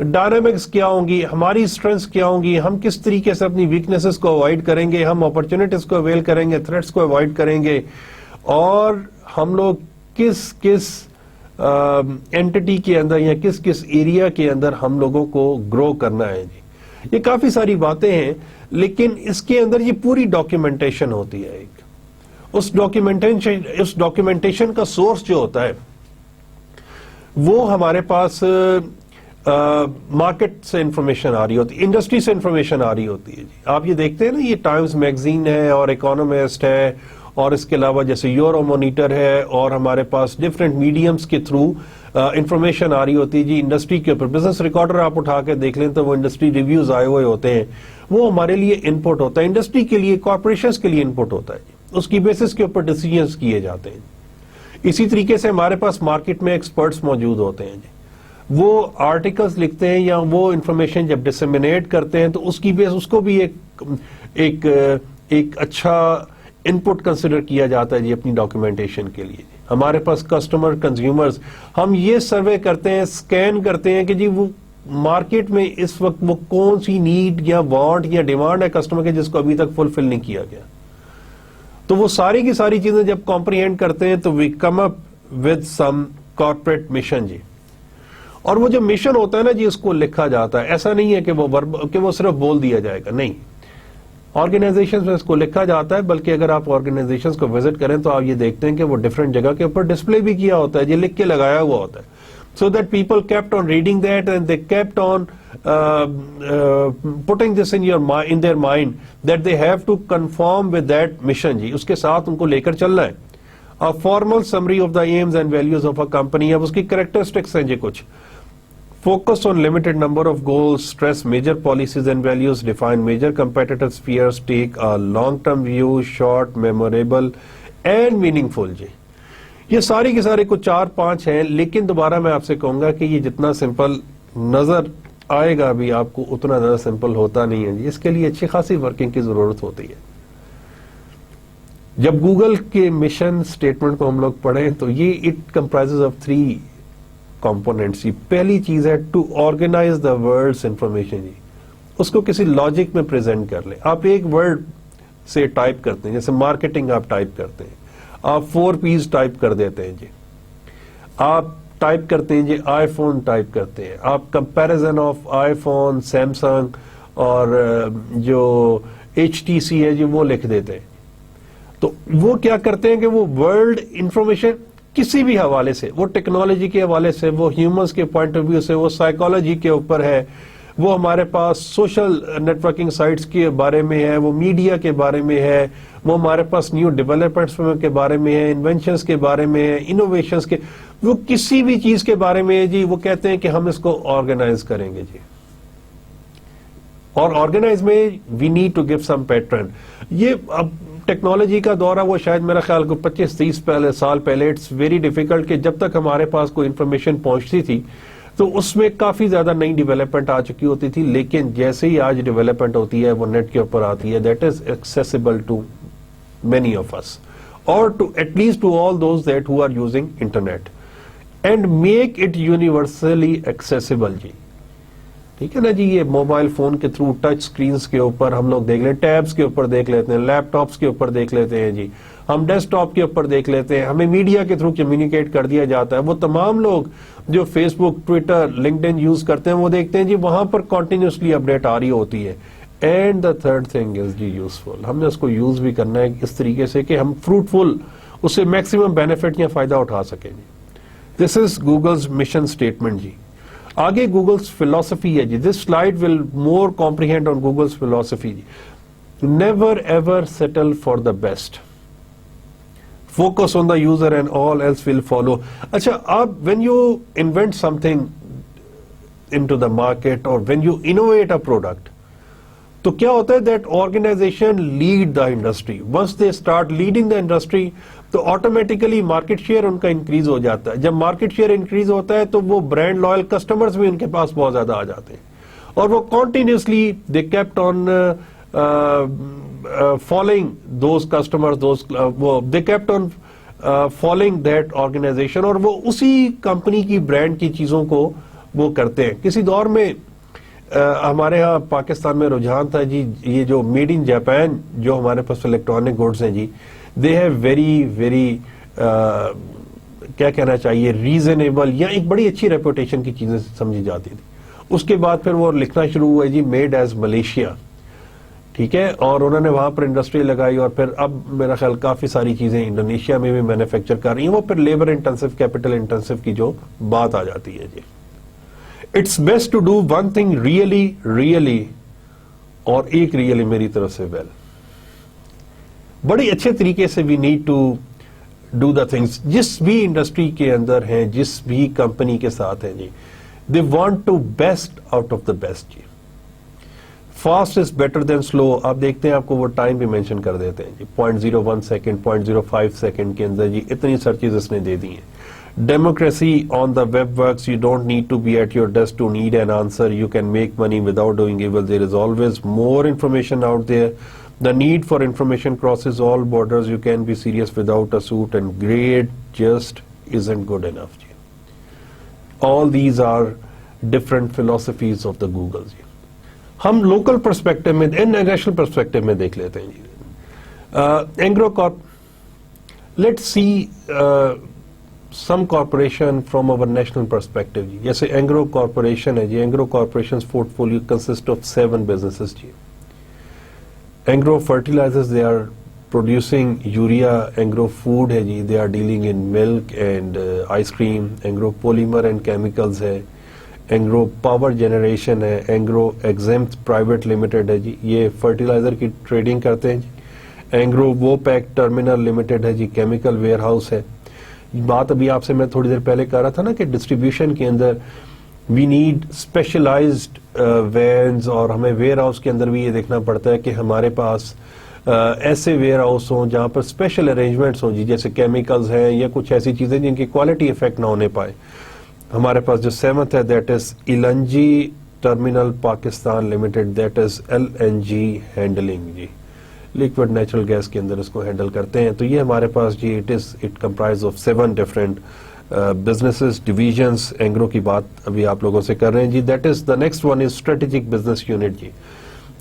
ڈائنامکس کیا ہوں گی، ہماری اسٹرینتھس کیا ہوں گی، ہم کس طریقے سے اپنی ویکنیسز کو اوائڈ کریں گے، ہم اپرچونٹیز کو اویل کریں گے، تھریٹس کو اوائڈ کریں گے، اور ہم لوگ کس کس اینٹی کے اندر یا کس کس ایریا کے اندر ہم لوگوں کو گرو کرنا ہے. جی یہ کافی ساری باتیں ہیں، لیکن اس کے اندر یہ پوری ڈاکیومنٹیشن ہوتی ہے. ایک اس ڈاکیومنٹیشن کا سورس جو ہوتا ہے وہ ہمارے پاس مارکیٹ سے انفارمیشن آ رہی ہوتی ہے، انڈسٹری سے انفارمیشن آ رہی ہوتی ہے. جی آپ یہ دیکھتے ہیں نا، یہ ٹائمز میگزین ہے اور اکانومسٹ ہے اور اس کے علاوہ جیسے یورو مانیٹر ہے اور ہمارے پاس ڈفرینٹ میڈیمز کے تھرو انفارمیشن آ رہی ہوتی ہے جی انڈسٹری کے اوپر. بزنس ریکارڈر آپ اٹھا کے دیکھ لیں تو وہ انڈسٹری ریویوز آئے ہوئے ہوتے ہیں، وہ ہمارے لیے ان پٹ ہوتا ہے، انڈسٹری کے لیے، کارپوریشنز کے لیے ان پٹ ہوتا ہے. جی اس کی بیسس کے اوپر ڈیسیجنز کیے جاتے ہیں. اسی طریقے سے ہمارے پاس مارکیٹ میں ایکسپرٹس موجود ہوتے ہیں. جی وہ آرٹیکلز لکھتے ہیں یا وہ انفارمیشن جب ڈسمینیٹ کرتے ہیں تو اس کی بیس اس کو بھی ایک اچھا ان پٹ کنسیڈر کیا جاتا ہے جی اپنی ڈاکیومنٹیشن کے لیے. ہمارے پاس کسٹمر کنزیومرز ہم یہ سروے کرتے ہیں, اسکین کرتے ہیں کہ جی وہ مارکیٹ میں اس وقت وہ کون سی نیڈ یا وانٹ یا ڈیمانڈ ہے کسٹمر کے جس کو ابھی تک فلفل نہیں کیا گیا. تو وہ ساری کی ساری چیزیں جب کمپریہینڈ کرتے ہیں تو we come up with some corporate mission جی. اور وہ جو مشن ہوتا ہے نا جی اس کو لکھا جاتا ہے, ایسا نہیں ہے کہ وہ صرف بول دیا جائے گا, نہیں, آرگنائزیشن میں اس کو لکھا جاتا ہے. بلکہ اگر آپ آرگنائزیشن کو وزٹ کریں تو آپ یہ دیکھتے ہیں کہ وہ ڈفرینٹ جگہ کے اوپر ڈسپلے بھی کیا ہوتا ہے, یہ لکھ کے لگایا ہوا ہوتا ہے, so that people kept on reading that and they kept on putting this in their mind that they have to conform with that mission جی, اس کے ساتھ ان کو لے کر چلنا ہے. A formal summary of the aims and values of a company, اب اس کی characteristics ہیں جی کچھ. Focus on limited number of goals, stress major policies and values, define major competitive spheres, take a long-term view, short, memorable and meaningful جی. یہ ساری کے سارے کچھ 4-5 ہیں, لیکن دوبارہ میں آپ سے کہوں گا کہ یہ جتنا سمپل نظر آئے گا بھی آپ کو اتنا زیادہ سمپل ہوتا نہیں ہے جی. اس کے لیے اچھی خاصی ورکنگ کی ضرورت ہوتی ہے. جب گوگل کے مشن سٹیٹمنٹ کو ہم لوگ پڑھیں تو یہ اٹ کمپرائزز آف 3 کمپوننٹس. پہلی چیز ہے to organize the world's information جی, اس کو کسی لاجک میں پریزنٹ کر لیں. آپ ایک ورڈ سے ٹائپ کرتے ہیں, جیسے مارکیٹنگ آپ ٹائپ کرتے ہیں, آپ 4 P's ٹائپ کر دیتے ہیں جی. آپ ٹائپ کرتے ہیں جی آئی فون ٹائپ کرتے ہیں, آپ comparison of I phone, Samsung اور جو HTC ہے جی وہ لکھ دیتے ہیں. تو وہ کیا کرتے ہیں کہ وہ ورلڈ انفارمیشن کسی بھی حوالے سے, وہ ٹیکنالوجی کے حوالے سے, وہ ہیومنس کے پوائنٹ آف ویو سے, وہ سائیکالوجی کے اوپر ہے, وہ ہمارے پاس سوشل نیٹورکنگ سائٹس کے بارے میں ہے, وہ میڈیا کے بارے میں ہے, وہ ہمارے پاس نیو ڈیولپمنٹس کے بارے میں ہے, انوینشنس کے بارے میں ہے, انوویشنس کے, وہ کسی بھی چیز کے بارے میں ہے جی. وہ کہتے ہیں کہ ہم اس کو آرگنائز کریں گے جی. اور آرگنائز میں we need to give some pattern. یہ اب ٹیکنالوجی کا دور ہے, وہ شاید میرا خیال کو 25-30 سال پہلے اٹس ویری ڈیفیکلٹ کہ جب تک ہمارے پاس کوئی انفارمیشن پہنچتی تھی تو اس میں کافی زیادہ نئی ڈیولپمنٹ آ چکی ہوتی تھی. لیکن جیسے ہی آج ڈیولپمنٹ ہوتی ہے وہ نیٹ کے اوپر آتی ہے, that is accessible to many of us or to at least to all those that who are using internet and make it universally accessible جی. ٹھیک ہے نا جی. یہ موبائل فون کے تھرو ٹچ سکرینز کے اوپر ہم لوگ دیکھ لیں, ٹیبز کے اوپر دیکھ لیتے ہیں, لیپ ٹاپس کے اوپر دیکھ لیتے ہیں جی, ہم ڈیسک ٹاپ کے اوپر دیکھ لیتے ہیں, ہمیں میڈیا کے تھرو کمیونیکیٹ کر دیا جاتا ہے. وہ تمام لوگ جو فیس بک, ٹویٹر, لنکڈ یوز کرتے ہیں وہ دیکھتے ہیں جی وہاں پر کنٹینیوسلی اپڈیٹ آ رہی ہوتی ہے. And the third thing is جی یوزفل. ہم نے اس کو یوز بھی کرنا ہے اس طریقے سے کہ ہم فروٹفل اس سے میکسیمم بینیفٹ یا فائدہ اٹھا سکیں جی. This is Google's mission statement جی. آگے گوگلز فلاسفی ہے جی. This slide will more comprehend on Google's philosophy جی. Never ever settle for the best, focus on the user and all else will follow. اچھا, آپ when you invent something in to the market اور when you innovate a product تو کیا ہوتا ہے that organization lead the industry. Once they start leading the industry تو automatically market share ان کا increase ہو جاتا ہے. جب مارکیٹ شیئر انکریز ہوتا ہے تو وہ برانڈ لائل کسٹمرز بھی ان کے پاس بہت زیادہ آ جاتے ہیں اور وہ continuously they kept on following those customers, they kept on following that organisation, اور وہ اسی کمپنی کی برانڈ کی چیزوں کو وہ کرتے ہیں. کسی دور میں ہمارے ہاں پاکستان میں رجحان تھا جی, یہ جو میڈ ان جاپان جو ہمارے پاس الیکٹرانک گوڈز ہیں جی, دے ہیو ویری کیا کہنا چاہیے ریزنیبل یا ایک بڑی اچھی ریپوٹیشن کی چیزیں سمجھی جاتی تھی. اس کے بعد پھر وہ لکھنا شروع ہوا جی میڈ ایز ملیشیا. ٹھیک ہے, اور انہوں نے وہاں پر انڈسٹری لگائی اور پھر اب میرا خیال کافی ساری چیزیں انڈونیشیا میں بھی مینوفیکچر کر رہی ہیں. وہ پھر لیبر انٹینسو, کیپٹل انٹینسو کی جو بات آ جاتی ہے جی. It's best to do one thing really اور ایک ریئلی میری طرف سے ویل. بڑی اچھے طریقے سے we need to do the things. جس بھی انڈسٹری کے اندر ہیں, جس بھی کمپنی کے ساتھ ہیں جی, they want to best out of the best جی. Fast is better than slow. آپ دیکھتے ہیں آپ کو وہ ٹائم بھی مینشن کر دیتے ہیں جی, 0.01 سیکنڈ, 0.05 سیکنڈ کے اندر جی اتنی سرچز اس نے دے دی ہیں. Democracy on the web works. You don't need to be at your desk to need an answer. You can make money without doing evil. There is always more information out there. The need for information crosses all borders. You can be serious without a suit, and grade just isn't good enough. All these are different philosophies of the Google. ہم local perspective میں international perspective میں دیکھ لیتے ہیں جی. Angro Corp. Let's see some corporation from our national perspective جی. جیسے Angro Corporation ہے جی. Angro Corporation's portfolio consists of 7 businesses G. Angro Fertilizers, they are producing urea. Angro Food ہے جی. They are dealing in milk and ice cream. Angro Polymer and Chemicals ہے. Angro Power Generation ہے. Angro Exempt Private Limited ہے جی. یہ fertiliser کی trading کرتے ہیں جی. Angro Wopac Terminal Limited ہے جی. Chemical where house ہے. بات ابھی آپ سے میں تھوڑی دیر پہلے کہہ رہا تھا نا کہ ڈسٹریبیوشن کے اندر وی نیڈ اسپیشلائزڈ وینز, اور ہمیں ویئر ہاؤس کے اندر بھی یہ دیکھنا پڑتا ہے کہ ہمارے پاس ایسے ویئر ہاؤس ہوں جہاں پر اسپیشل ارینجمنٹس ہوں جی, جیسے کیمیکلز ہیں یا کچھ ایسی چیزیں جن کی کوالٹی افیکٹ نہ ہونے پائے. ہمارے پاس جو 7th ہے that is LNG terminal Pakistan limited, that is LNG handling جی. لیکوڈ نیچرل گیس کے اندر اس کو ہینڈل کرتے ہیں. تو یہ ہمارے پاس جی it comprise of 7 different businesses divisions. Engro کی بات ابھی آپ لوگوں سے کر رہے ہیں جی. That is the next one is strategic business unit جی.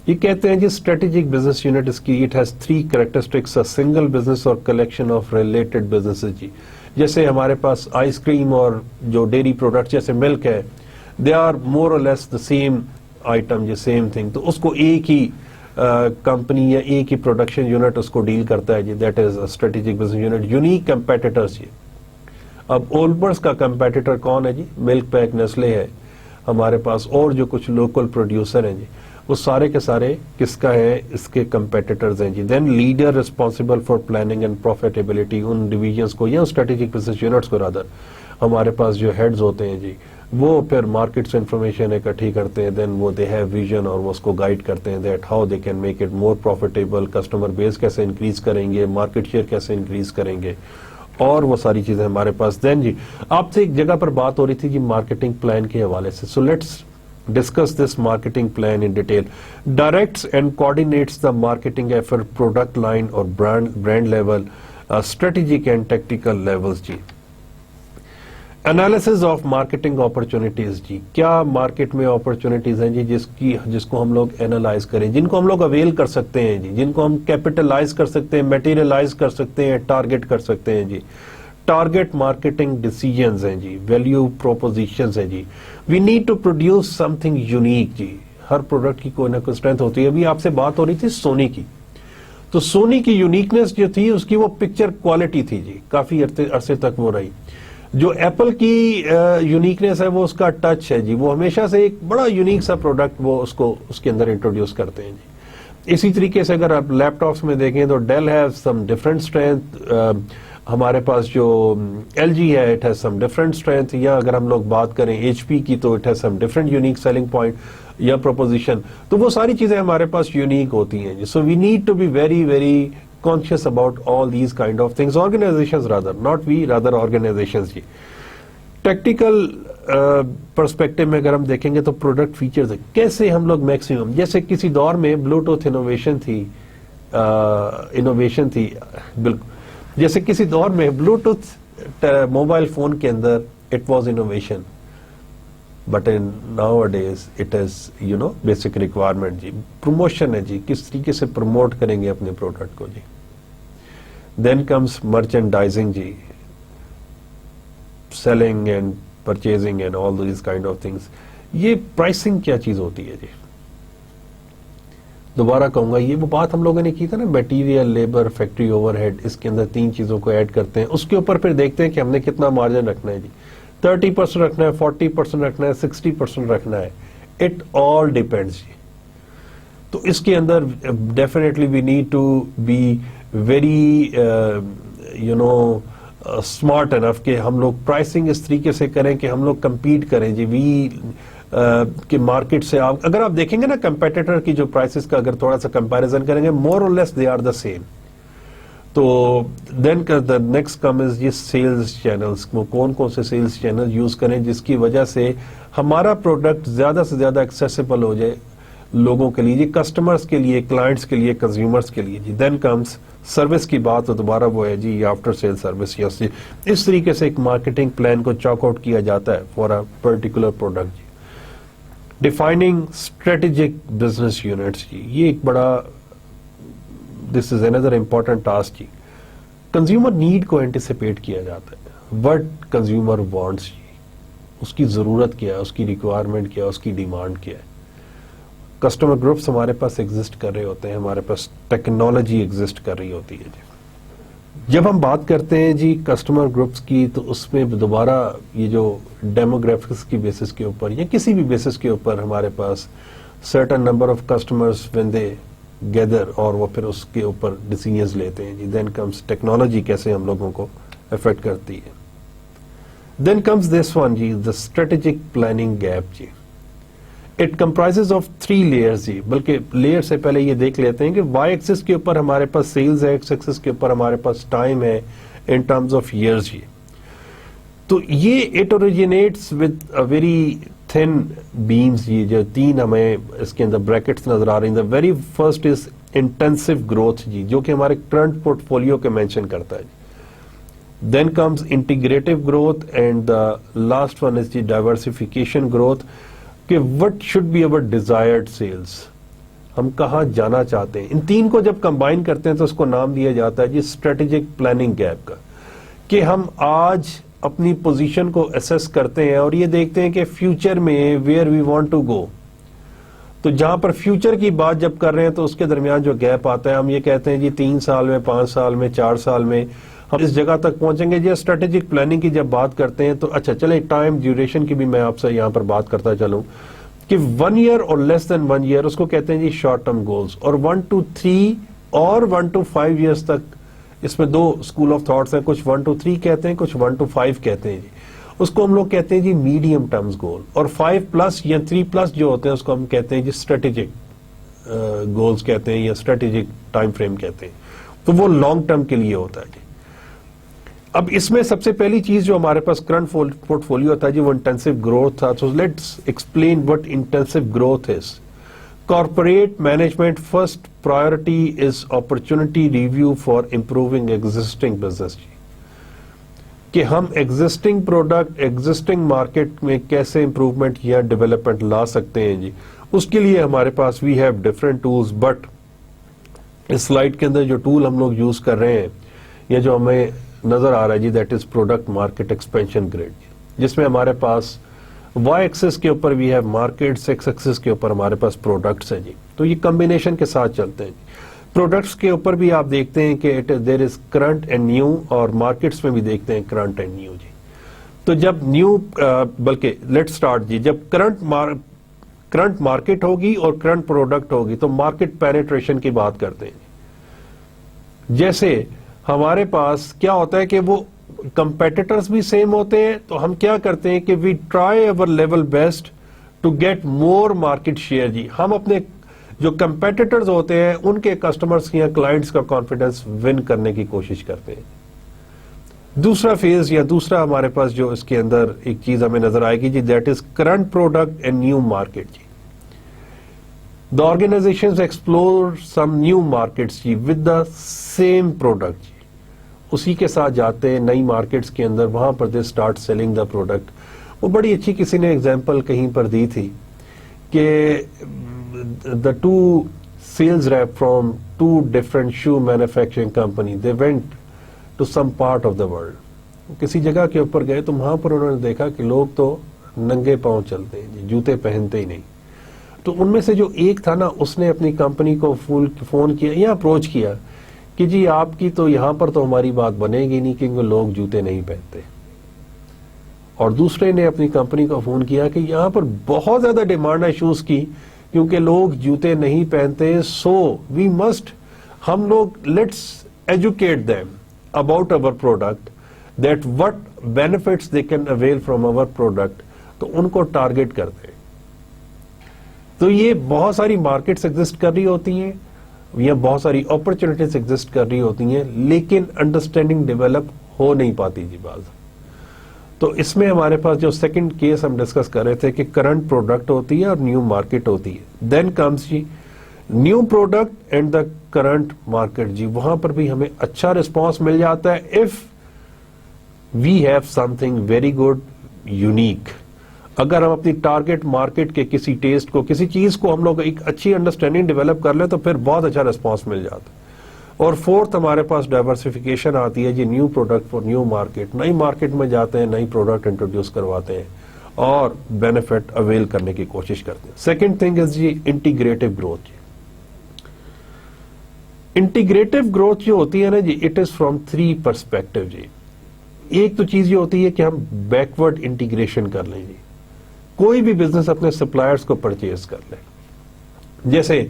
یہ کہتے ہیں جی اسٹریٹجک بزنس یونٹ اس کی it has 3 characteristics, single business اور کلیکشن آف ریلیٹڈ بزنسز جی. جیسے ہمارے پاس آئس کریم اور جو ڈیری پروڈکٹ جیسے ملک ہے, دے are more or less the same item جی, سیم تھنگ. تو اس کو ایک ہی کمپنی یا ایک ہی پروڈکشن یونٹ اس کو ڈیل کرتا ہے جی. That is strategic business unit. Unique competitors جی. اب اولبرس کا کمپیٹیٹر کون ہے جی؟ ملک پیک, نیسلے ہے ہمارے پاس, اور جو کچھ لوکل پروڈیوسر ہیں جی وہ سارے کے سارے کس کا ہے؟ اس کے کمپیٹیٹرز ہیں جی. Then leader responsible for planning and profitability. ان ڈویژنس کو یا اسٹریٹجک بزنس یونٹس کو رادر ہمارے پاس جو ہیڈز ہوتے ہیں جی وہ پھر مارکیٹ سے انفارمیشن اکٹھی کرتے ہیں. دین وہ دے ہیو ویژن اور وہ اس کو گائیڈ کرتے ہیں that how they can make it more profitable, customer base کیسے انکریز کریں گے, مارکیٹ شیئر کیسے انکریز کریں گے, اور وہ ساری چیزیں ہمارے پاس. دین جی آپ سے ایک جگہ پر بات ہو رہی تھی جی مارکیٹنگ پلان کے حوالے سے. So let's discuss this marketing plan in detail. Directs and coordinates the marketing effort, product line or brand level, strategic and tactical levels جی. Analysis of marketing opportunities جی. کیا مارکیٹ میں اپرچونٹیز ہیں جی جس کو ہم لوگ اینالائز کریں, جن کو ہم لوگ اویل کر سکتے ہیں جی, جن کو ہم کیپٹلائز کر سکتے ہیں, میٹیریلائز کر سکتے ہیں, ٹارگٹ کر سکتے ہیں جی. ٹارگٹ مارکیٹنگ ڈیسیجنز ہیں جی. ویلیو پروپوزیشنز ہیں جی. We need to produce something unique جی. ہر پروڈکٹ کی کوئی نہ کوئی اسٹرینتھ ہوتی ہے. ابھی آپ سے بات ہو رہی تھی سونی کی, تو سونی کی یونیکنیس جو تھی اس کی وہ پکچر کوالٹی تھی جی, کافی عرصے تک وہ رہی. جو ایپل کی یونیکنیس ہے وہ اس کا ٹچ ہے جی. وہ ہمیشہ سے ایک بڑا یونیک سا پروڈکٹ وہ اس کے اندر انٹروڈیوس کرتے ہیں جی. اسی طریقے سے اگر آپ لیپ ٹاپس میں دیکھیں تو Dell has some different strength. ہمارے پاس جو LG ہے it has some different strength. یا اگر ہم لوگ بات کریں HP کی تو it has some different unique selling point یا پروپوزیشن. تو وہ ساری چیزیں ہمارے پاس یونیک ہوتی ہیں جی. So we need to be very very conscious about all these kind of things. Organizations rather, not we, rather organizations جی. ٹیکٹیکل پرسپیکٹو میں اگر ہم دیکھیں گے تو پروڈکٹ فیچرز کیسے ہم لوگ میکسیمم, جیسے کسی دور میں بلوٹوتھ انوویشن تھی بالکل, جیسے کسی دور میں بلوٹوتھ موبائل فون کے اندر it was innovation, but in now days it is basic requirement جی. پروموشن ہے جی, کس طریقے سے پروموٹ کریں گے اپنے پروڈکٹ کو جی. دین کمز مرچنڈائزنگ جی, selling and purchasing and all these kind of things. یہ پرائسنگ کیا چیز ہوتی ہے جی؟ دوبارہ کہوں گا, یہ وہ بات ہم لوگوں نے کی تھا نا, material, labour, factory overhead, اس کے اندر 3 چیزوں کو ایڈ کرتے ہیں, اس کے اوپر پھر دیکھتے ہیں کہ ہم نے کتنا مارجن رکھنا ہے جی. 30% رکھنا ہے, 40% رکھنا ہے, 60% رکھنا ہے. اٹ آل ڈیپینڈز جی. تو اس کے اندر definitely we need to be very smart enough کہ ہم لوگ پرائسنگ اس طریقے سے کریں کہ ہم لوگ کمپیٹ کریں جی. وی کہ مارکیٹ سے اگر آپ دیکھیں گے نا کمپیٹیٹر کی جو پرائسز کا اگر تھوڑا سا کمپیریزن کریں گے, مور or less they are the same. تو دین دا نیکسٹ کم از یہ سیلز چینلز، وہ کون کون سے سیلز چینل یوز کریں جس کی وجہ سے ہمارا پروڈکٹ زیادہ سے زیادہ ایکسیسیبل ہو جائے لوگوں کے لیے، جی کسٹمرز کے لیے، کلائنٹس کے لیے، کنزیومرز کے لیے جی. دین کمز سروس کی بات، تو دوبارہ وہ ہے جی آفٹر سیل سروس. یس جی، اس طریقے سے ایک مارکیٹنگ پلان کو چاک آؤٹ کیا جاتا ہے فار اے پرٹیکولر پروڈکٹ جی. ڈیفائننگ اسٹریٹجک بزنس یونٹس جی، یہ ایک بڑا دس از اندر امپورٹنٹ ٹاسک جی. کنزیومر نیڈ کو اینٹیسپیٹ کیا جاتا ہے، وٹ کنزیومر وانٹس جی، اس کی ضرورت کیا ہے، اس کی ریکوائرمنٹ کیا ہے، اس کی ڈیمانڈ کیا ہے. کسٹمر گروپس ہمارے پاس ایگزسٹ کر رہے ہوتے ہیں، ہمارے پاس ٹیکنالوجی ایگزسٹ کر رہی ہوتی ہے جی. جب ہم بات کرتے ہیں جی کسٹمر گروپس کی، تو اس میں دوبارہ یہ جو ڈیموگرافکس کی بیسس کے اوپر یا کسی بھی بیسس کے اوپر ہمارے پاس certain number of customers when they gather, اور وہ پھر اس کے اوپر ڈیسیژنز لیتے ہیں جی. دین کمز ٹیکنالوجی کیسے ہم لوگوں کو افیکٹ کرتی ہے. دین کمز دس ون جی، دا اسٹریٹجک پلاننگ گیپ جی. اٹ کمپرائزز آف 3 لیئرز جی، بلکہ لیئر سے پہلے یہ دیکھ لیتے ہیں کہ وائی ایکسس کے اوپر ہمارے پاس سیلز ہے، ایکس ایکسس کے اوپر ہمارے پاس ٹائم ہے ان ٹرمز آف ایئرز جی. تو یہ it originates with a very thin beams جی، جو 3 ہمیں اس کے اندر بریکٹس نظر آ رہی ہیں. The very first is intensive growth جی، جو کہ ہمارے کرنٹ پورٹ فولیو کے مینشن کرتا ہے جی. Then comes integrative growth and the last one is جی ڈائیورسفیکیشن گروتھ، کہ what should be our desired sales, ہم کہاں جانا چاہتے ہیں. ان 3 کو جب کمبائن کرتے ہیں تو اس کو نام دیا جاتا ہے جی اسٹریٹجک پلاننگ گیپ کا، کہ ہم آج اپنی پوزیشن کو اسیس کرتے ہیں اور یہ دیکھتے ہیں کہ فیوچر میں where we want to go. تو جہاں پر فیوچر کی بات جب کر رہے ہیں تو اس کے درمیان جو گیپ آتا ہے، ہم یہ کہتے ہیں جی 3 سال میں، 5 سال میں، 4 سال میں ہم اس جگہ تک پہنچیں گے. جی اسٹریٹجک پلاننگ کی جب بات کرتے ہیں تو اچھا چلے ٹائم ڈیوریشن کی بھی میں آپ سے یہاں پر بات کرتا چلوں کہ 1 ایئر اور لیس دین 1 ایئر اس کو کہتے ہیں جی شارٹ ٹرم گولز، اور 1 to 3 اور 1 to 5 ایئرس تک، اس میں 2 اسکول آف تھاٹس ہیں، کچھ 1 to 3 کہتے ہیں، کچھ 1 to 5 کہتے ہیں جی. اس کو ہم لوگ کہتے ہیں جی میڈیم ٹرمز گول، اور 5+ یا 3+ جو ہوتے ہیں اس کو ہم کہتے ہیں جی اسٹریٹجک گولز کہتے ہیں یا اسٹریٹجک ٹائم فریم کہتے ہیں. تو وہ لانگ ٹرم کے لیے ہوتا ہے جی. اب اس میں سب سے پہلی چیز جو ہمارے پاس کرنٹ پورٹ فولیو تھا جی وہ انٹینسو گروتھ تھا. So let's explain what intensive growth is. Corporate management first priority is opportunity review for improving existing business جی، کہ ہم ایگزسٹنگ پروڈکٹ، ایگزسٹنگ مارکیٹ میں کیسے امپروومنٹ یا ڈیولپمنٹ لا سکتے ہیں جی. اس کے لیے ہمارے پاس we have different tools, but اس سلائڈ کے اندر جو ٹول ہم لوگ یوز کر رہے ہیں یا جو ہمیں نظر آ رہا ہے جی that is product market expansion grid, جس میں ہمارے پاس وائی ایکسس کے اوپر we have markets, X axis کے اوپر ہمارے پاس پروڈکٹس ہیں جی. تو یہ کمبینیشن کے ساتھ چلتے ہیں جی. پروڈکٹس کے اوپر بھی آپ دیکھتے ہیں کہ دیر از کرنٹ اینڈ نیو، اور مارکیٹس میں بھی دیکھتے ہیں کرنٹ اینڈ نیو جی. تو جب نیو بلکہ لیٹ اسٹارٹ جی، جب کرنٹ مارکیٹ ہوگی اور کرنٹ پروڈکٹ ہوگی تو مارکیٹ پینیٹریشن کی بات کرتے ہیں جی. جیسے ہمارے پاس کیا ہوتا ہے کہ وہ کمپیٹیٹرز بھی سیم ہوتے ہیں، تو ہم کیا کرتے ہیں کہ we try our level best to get more market share جی. ہم اپنے جو کمپیٹیٹرز ہوتے ہیں ان کے کسٹمرز یا کلائنٹس کا کانفیڈنس ون کرنے کی کوشش کرتے ہیں. دوسرا فیز یا دوسرا ہمارے پاس جو اس کے اندر ایک چیز ہمیں نظر آئے گی جی that is current product and new market جی. The organizations explore some new markets جی with the same product جی. اسی کے ساتھ جاتے ہیں نئی مارکیٹس کے اندر، وہاں پر they start selling the product. وہ بڑی اچھی کسی نے ایگزامپل کہیں پر دی تھی کہ the 2 sales rep from 2 different shoe manufacturing company they went to some part of the world. کسی جگہ کے اوپر گئے تو وہاں پر انہوں نے دیکھا کہ لوگ تو ننگے پاؤں چلتے ہیں جی، جوتے پہنتے ہی نہیں. تو ان میں سے جو ایک تھا نا، اس نے اپنی کمپنی کو فون کیا یا اپروچ کیا کہ جی آپ کی تو یہاں پر تو ہماری بات بنے گی نہیں کیونکہ لوگ جوتے نہیں پہنتے. اور دوسرے نے اپنی کمپنی کو فون کیا کہ یہاں پر بہت زیادہ ڈیمانڈ ہے شوز کی کیونکہ لوگ جوتے نہیں پہنتے. سو وی مسٹ، ہم لوگ let's educate them about our product that what benefits they can avail from our product. تو ان کو ٹارگیٹ کرتے ہیں. تو یہ بہت ساری مارکیٹس ایگزسٹ کر رہی ہوتی ہیں. یا بہت ساری اپرچونٹیز ایگزسٹ کر رہی ہوتی ہیں لیکن انڈرسٹینڈنگ ڈیولپ ہو نہیں پاتی جی بعض. تو اس میں ہمارے پاس جو سیکنڈ کیس ہم ڈسکس کر رہے تھے کہ کرنٹ پروڈکٹ ہوتی ہے اور نیو مارکیٹ ہوتی ہے. دین کمس جی new product and the current market. جی وہاں پر بھی ہمیں اچھا رسپانس مل جاتا ہے if we have something very good unique. اگر ہم اپنی ٹارگیٹ مارکیٹ کے کسی ٹیسٹ کو کسی چیز کو ہم لوگ ایک اچھی انڈرسٹینڈنگ ڈیولپ کر لیں تو پھر بہت اچھا رسپانس مل جاتا ہے. اور فورتھ ہمارے پاس ڈائیورسفیکیشن آتی ہے جی new product for new market. نئی مارکیٹ میں جاتے ہیں, نئی پروڈکٹ انٹروڈیوس کرواتے ہیں اور بینیفٹ اویل کرنے کی کوشش کرتے ہیں. سیکنڈ تھنگ از جی انٹیگریٹو گروتھ. انٹیگریٹو گروتھ جو ہوتی ہے نا جی اٹ از فرام 3 پرسپیکٹو جی. ایک تو چیز یہ ہوتی ہے کہ ہم بیکورڈ انٹیگریشن کر لیں جی. کوئی بھی بزنس اپنے سپلائرز کو پرچیز کر لیں. جیسے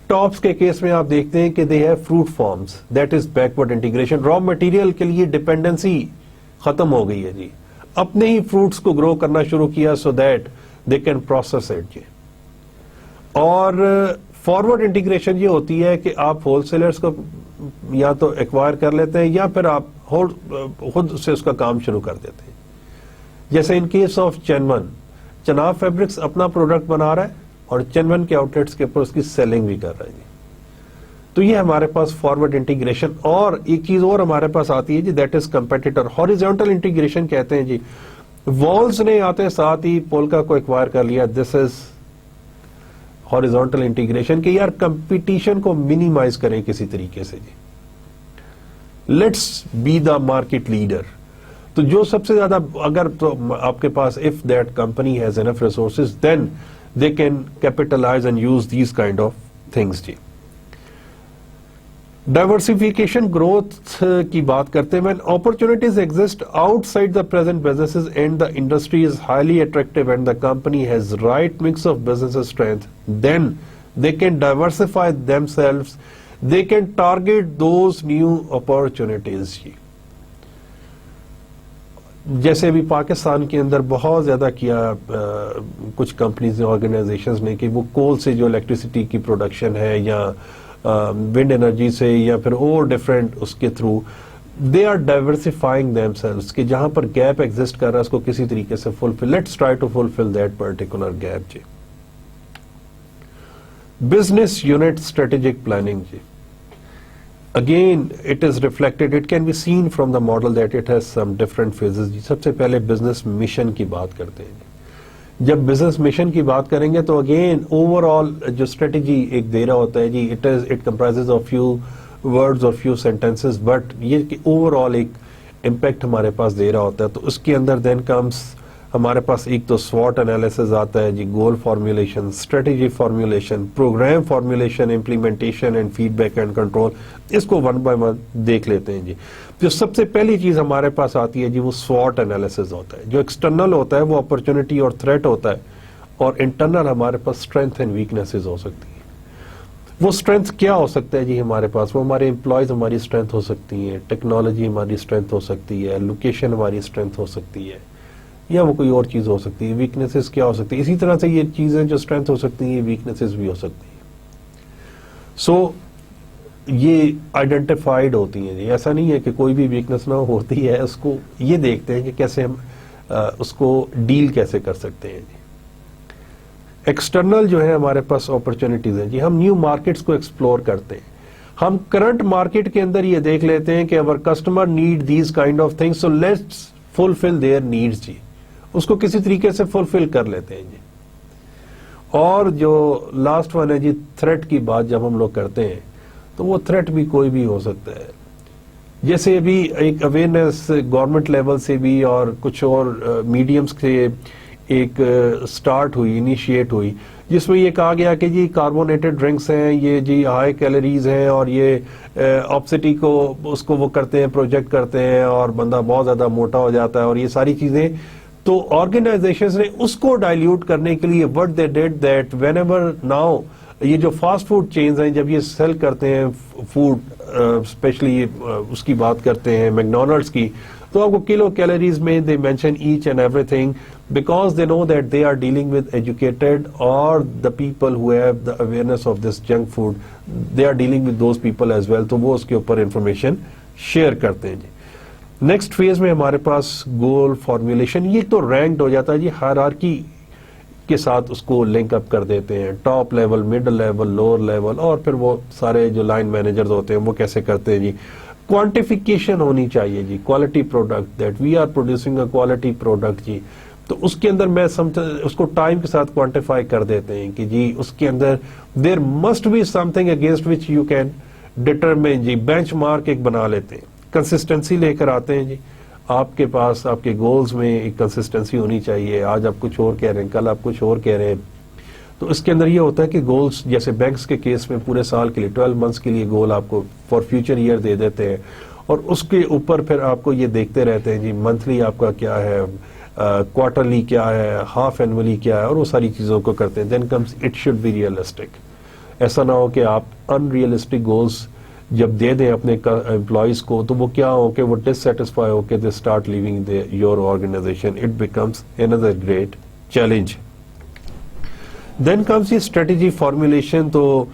ٹاپس کے کیس میں آپ دیکھتے ہیں کہ they have fruit farms, that is backward integration. Raw material کے لیے ڈپینڈنسی ختم ہو گئی ہے جی, اپنے ہی فروٹس کو گرو کرنا شروع کیا so that they can process it جی. اور فارورڈ انٹیگریشن یہ ہوتی ہے کہ آپ ہول سیلرز کو یا تو ایکوائر کر لیتے ہیں یا پھر آپ خود سے اس کا کام شروع کر دیتے ہیں. جیسے in case of Chenone, Chenab fabrics اپنا پروڈکٹ بنا رہا ہے اور چینون کے آؤٹ لیٹس کے اوپر اس کی سیلنگ بھی کر رہا ہے جی. تو یہ ہمارے پاس فارورڈ انٹیگریشن. اور ایک چیز اور ہمارے پاس آتی ہے جی that is competitor. Horizontal integration کہتے ہیں جی. والز نے آتے ساتھ ہی پولکا کو ایکوائر کر لیا, دس از ہاریزونٹل انٹیگریشن کہ یار کمپٹیشن کو منیمائز کریں کسی طریقے سے جی. Let's be the market leader. تو جو سب سے زیادہ اگر تو آپ کے پاس if that company has enough resources then they can capitalise and use these kind of things جی. ڈائیورسفیکیشن گروتھ کی بات کرتے ہیں. when opportunities exist outside the present businesses and the industry is highly attractive and the company has right mix of business strength, then they can diversify themselves, they can target those new opportunities جی. جیسے بھی پاکستان کے اندر بہت زیادہ کیا کچھ companies organisations نے کہ وہ کول سے جو الیکٹریسٹی کی پروڈکشن ہے یا ونڈ انرجی سے یا پھر اور ڈفرینٹ اس کے through they are diversifying themselves کہ جہاں پر گیپ ایگزسٹ کر رہا ہے اس کو کسی طریقے سے fulfil. Let's try to fulfil that particular gap جی. بزنس یونٹ اسٹریٹجک پلاننگ جی. Again, it is reflected, it can be seen from the model that it has some different phases. جی سب سے پہلے بزنس مشن کی بات کرتے ہیں جی. جب بزنس مشن کی بات کریں گے تو اگین اوور آل جو اسٹریٹجی ایک دے رہا ہوتا ہے جی it comprises of few words اور فیو سینٹینسز, بٹ یہ کہ اوور آل ایک امپیکٹ ہمارے پاس دے رہا ہوتا ہے. تو اس کے اندر دین کمس ہمارے پاس ایک تو SWOT انالیسز آتا ہے جی, goal formulation, strategy formulation, programme formulation, implementation and feedback and control. اس کو ون بائی ون دیکھ لیتے ہیں جی. جو سب سے پہلی چیز ہمارے پاس آتی ہے جی وہ SWOT انالیسز ہوتا ہے. جو ایکسٹرنل ہوتا ہے وہ اپرچونٹی اور تھریٹ ہوتا ہے, اور انٹرنل ہمارے پاس اسٹرینتھ اینڈ ویکنیسز ہو سکتی ہیں. وہ اسٹرینتھ کیا ہو سکتا ہے جی ہمارے پاس؟ وہ ہمارے امپلائیز ہماری اسٹرینتھ ہو سکتی ہیں, ٹیکنالوجی ہماری اسٹرینتھ ہو سکتی ہے, لوکیشن ہماری اسٹرینتھ ہو سکتی ہے, یا وہ کوئی اور چیز ہو سکتی ہے. ویکنیسز کیا ہو سکتی ہے؟ اسی طرح سے یہ چیزیں جو اسٹرینتھ ہو سکتی ہیں ویکنیسز بھی ہو سکتی ہیں. سو یہ آئیڈینٹیفائڈ ہوتی ہیں جی. ایسا نہیں ہے کہ کوئی بھی ویکنیس نہ ہوتی ہے, اس کو یہ دیکھتے ہیں کہ کیسے ہم اس کو ڈیل کیسے کر سکتے ہیں جی. ایکسٹرنل جو ہے ہمارے پاس اپرچونٹیز ہیں جی. ہم نیو مارکیٹس کو ایکسپلور کرتے ہیں. ہم کرنٹ مارکیٹ کے اندر یہ دیکھ لیتے ہیں کہ اور customer need these kind of things, so let's fulfil their needs جی. اس کو کسی طریقے سے فلفل کر لیتے ہیں جی. اور جو لاسٹ ون ہے جی تھریٹ کی بات جب ہم لوگ کرتے ہیں تو وہ تھریٹ بھی کوئی بھی ہو سکتا ہے. جیسے ابھی ایک اویئرنیس گورنمنٹ لیول سے بھی اور کچھ اور میڈیمز سے ایک سٹارٹ ہوئی, انیشیٹ ہوئی, جس میں یہ کہا گیا کہ جی کاربونیٹڈ ڈرنکس ہیں, یہ جی ہائی کیلوریز ہیں, اور یہ آبسٹی کو اس کو وہ کرتے ہیں, پروجیکٹ کرتے ہیں, اور بندہ بہت زیادہ موٹا ہو جاتا ہے, اور یہ ساری چیزیں. تو آرگنائزیشنز نے اس کو ڈائلیوٹ کرنے کے لیے what they did that whenever now یہ جو فاسٹ فوڈ چینز ہیں جب یہ سیل کرتے ہیں فوڈ اسپیشلی اس کی بات کرتے ہیں میکڈونلڈس کی, تو آپ کو کلو کیلوریز میں they mention H and everything, because they know that they are dealing with educated اور the people who have the awareness of this junk food, they are dealing with those people as well, تو وہ اس کے اوپر information share کرتے ہیں جی. Next phase میں ہمارے پاس گول formulation, یہ تو رینکڈ ہو جاتا ہے جی, ہائرارکی کے ساتھ اس کو لنک اپ کر دیتے ہیں, top level, middle level, lower level, اور پھر وہ سارے جو لائن مینیجرز ہوتے ہیں وہ کیسے کرتے ہیں جی. کوانٹیفیکیشن ہونی چاہیے جی, quality product, that we are producing a quality product جی, تو اس کے اندر میں اس کو ٹائم کے ساتھ کوانٹیفائی کر دیتے ہیں کہ جی اس کے اندر there must be something against which you can determine جی, بینچ مارک ایک بنا لیتے ہیں, کنسسٹنسی لے کر آتے ہیں جی. آپ کے پاس آپ کے گولز میں ایک کنسسٹنسی ہونی چاہیے, آج آپ کچھ اور کہہ رہے ہیں, کل آپ کچھ اور کہہ رہے ہیں, تو اس کے اندر یہ ہوتا ہے کہ گولز جیسے بینکس کے کیس میں پورے سال کے لیے 12 منتھس کے لیے گول آپ کو فار فیوچر ایئر دے دیتے ہیں, اور اس کے اوپر پھر آپ کو یہ دیکھتے رہتے ہیں جی منتھلی آپ کا کیا ہے, کوارٹرلی کیا ہے, ہاف اینولی کیا ہے, اور وہ ساری چیزوں کو کرتے ہیں. Then comes it should be realistic, ایسا نہ ہو کہ آپ ان ریئلسٹک گولز جب دے دیں اپنے امپلائیز کو تو وہ کیا ہو کہ وہ ڈس سیٹسفائی ہو کے they start leaving your organisation, it becomes اندر گریٹ چیلنج. دین کمز یہ اسٹریٹجی فارمولیشن, تو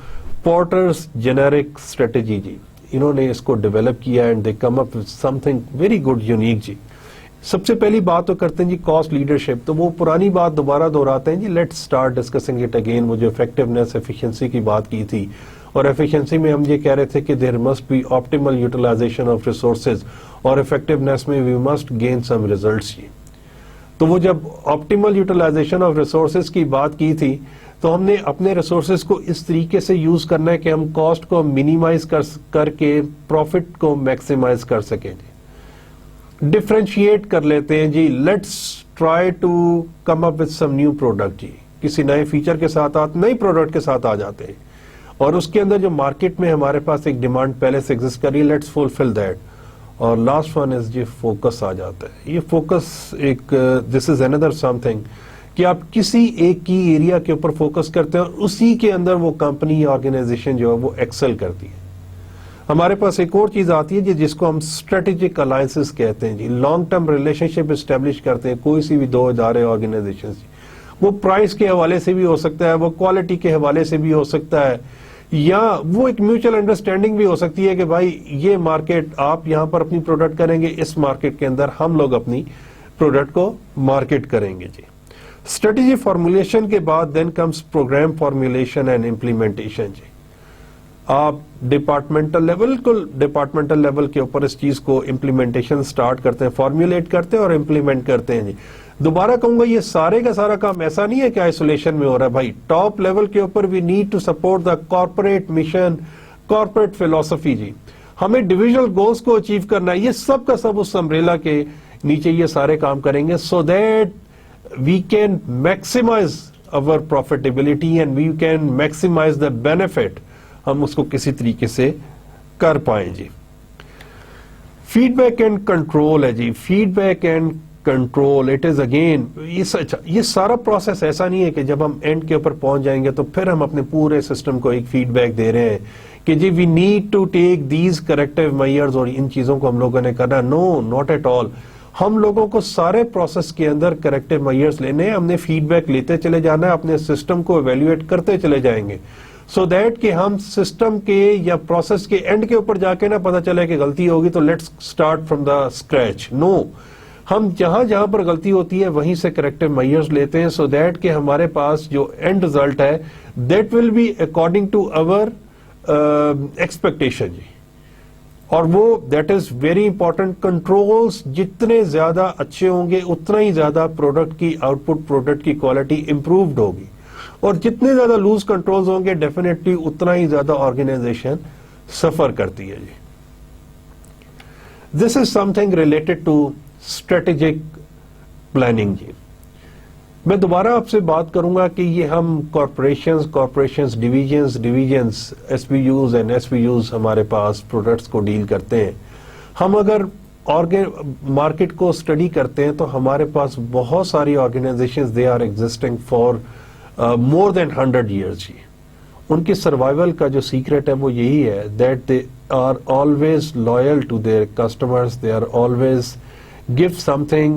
پورٹرز جنیرک اسٹریٹجی جی, انہوں نے اس کو ڈیولپ کیا and they come up something very good unique جی. سب سے پہلی بات تو کرتے ہیں جی کاسٹ لیڈرشپ, تو وہ پرانی بات دوبارہ دہراتے ہیں جی, let's start discussing it again. وہ جو افیکٹونیس ایفیشنسی کی بات کی تھی, اور ایفیشنسی میں ہم یہ کہہ رہے تھے کہ there must be optimal utilisation of resources, اور افیکٹونیس میں we must gain some results جی. تو وہ جب آپٹیمل یوٹیلائزیشن آف ریسورسز کی بات کی تھی تو ہم نے اپنے ریسورسز کو اس طریقے سے یوز کرنا ہے کہ ہم کاسٹ کو منیمائز کر کے پروفٹ کو میکسیمائز کر سکیں جی. ڈفرینشیٹ کر لیتے ہیں جی, let's try to come up with some new product جی, کسی نئے فیچر کے ساتھ نئی پروڈکٹ کے ساتھ آ جاتے ہیں, اور اس کے اندر جو مارکیٹ میں ہمارے پاس ایک ڈیمانڈ پہلے سے ایگزسٹ کری, لیٹس فلفل دیٹ. اور لاسٹ ون از جی فوکس آ جاتا ہے. یہ فوکس ایک دس از اندر سم تھنگ کہ آپ کسی ایک کی ایریا کے اوپر فوکس کرتے ہیں اور اسی کے اندر وہ کمپنی آرگنائزیشن جو ہے وہ ایکسل کرتی ہے. ہمارے پاس ایک اور چیز آتی ہے جس کو ہم اسٹریٹجک الائنسز کہتے ہیں جی, لانگ ٹرم ریلیشن شپ اسٹیبلش کرتے ہیں کوئی سی بھی دو ادارے آرگنائزیشن. وہ پرائز کے حوالے سے بھی ہو سکتا ہے, وہ کوالٹی کے حوالے سے بھی ہو سکتا ہے, یا وہ ایک میوچل انڈرسٹینڈنگ بھی ہو سکتی ہے کہ بھائی یہ مارکیٹ آپ یہاں پر اپنی پروڈکٹ کریں گے, اس مارکیٹ کے اندر ہم لوگ اپنی پروڈکٹ کو مارکیٹ کریں گے جی. اسٹریٹجی فارمولیشن کے بعد then comes programme formulation and implementation جی. آپ ڈپارٹمنٹل لیول کے اوپر اس چیز کو امپلیمنٹیشن سٹارٹ کرتے ہیں, فارمولیٹ کرتے ہیں اور امپلیمنٹ کرتے ہیں جی. دوبارہ کہوں گا یہ سارے کا سارا کام ایسا نہیں ہے کہ آئسولیشن میں ہو رہا ہے بھائی. ٹاپ لیول کے اوپر we need to support the corporate mission, corporate philosophy جی. ہمیں ڈویژنل گولز کو اچیو کرنا ہے, یہ سب کا سب اس امبریلا کے نیچے یہ سارے کام کریں گے, so that we can maximize our profitability and we can maximise the benefit, ہم اس کو کسی طریقے سے کر پائیں جی. فیڈ بیک اینڈ کنٹرول ہے جی, feedback and control, it is again یہ سارا پروسیس ایسا نہیں ہے کہ جب ہم اینڈ کے اوپر پہنچ جائیں گے تو پھر ہم اپنے پورے سسٹم کو ایک فیڈ بیک دے رہے ہیں کہ جی we need to take these corrective measures اور ان چیزوں کو ہم لوگوں نے کرنا. No, not at all. ہم لوگوں کو سارے پروسیس کے اندر کریکٹیو میئرز لینے ہیں, ہم نے فیڈ بیک لیتے چلے جانا ہے, اپنے سسٹم کو ایویلویٹ کرتے چلے جائیں گے, سو دیٹ کہ ہم سسٹم کے یا پروسیس کے اینڈ کے اوپر جا کے نہ پتا چلے کہ غلطی ہوگی تو let's start from the scratch. No, ہم جہاں پر غلطی ہوتی ہے وہیں سے کریکٹیو میئرز لیتے ہیں, سو دیٹ کہ ہمارے پاس جو اینڈ ریزلٹ ہے that will be according to our expectation جی. اور وہ that is very important. Controls جتنے زیادہ اچھے ہوں گے اتنا ہی زیادہ پروڈکٹ کی آؤٹ پٹ, پروڈکٹ کی کوالٹی امپرووڈ ہوگی, اور جتنے زیادہ لوز کنٹرولز ہوں گے ڈیفینیٹلی اتنا ہی زیادہ آرگنائزیشن سفر کرتی ہے جی. This is something related to strategic planning جی. میں دوبارہ آپ سے بات کروں گا کہ یہ ہم corporations divisions S P use and S P use ہمارے پاس پروڈکٹس کو ڈیل کرتے ہیں. ہم اگر مارکیٹ کو اسٹڈی کرتے ہیں تو ہمارے پاس بہت ساری organisations they are existing for more than 100 years جی. ان کی سروائیول کا جو سیکرٹ ہے وہ یہی ہے that they are always loyal to their customers. They are always give something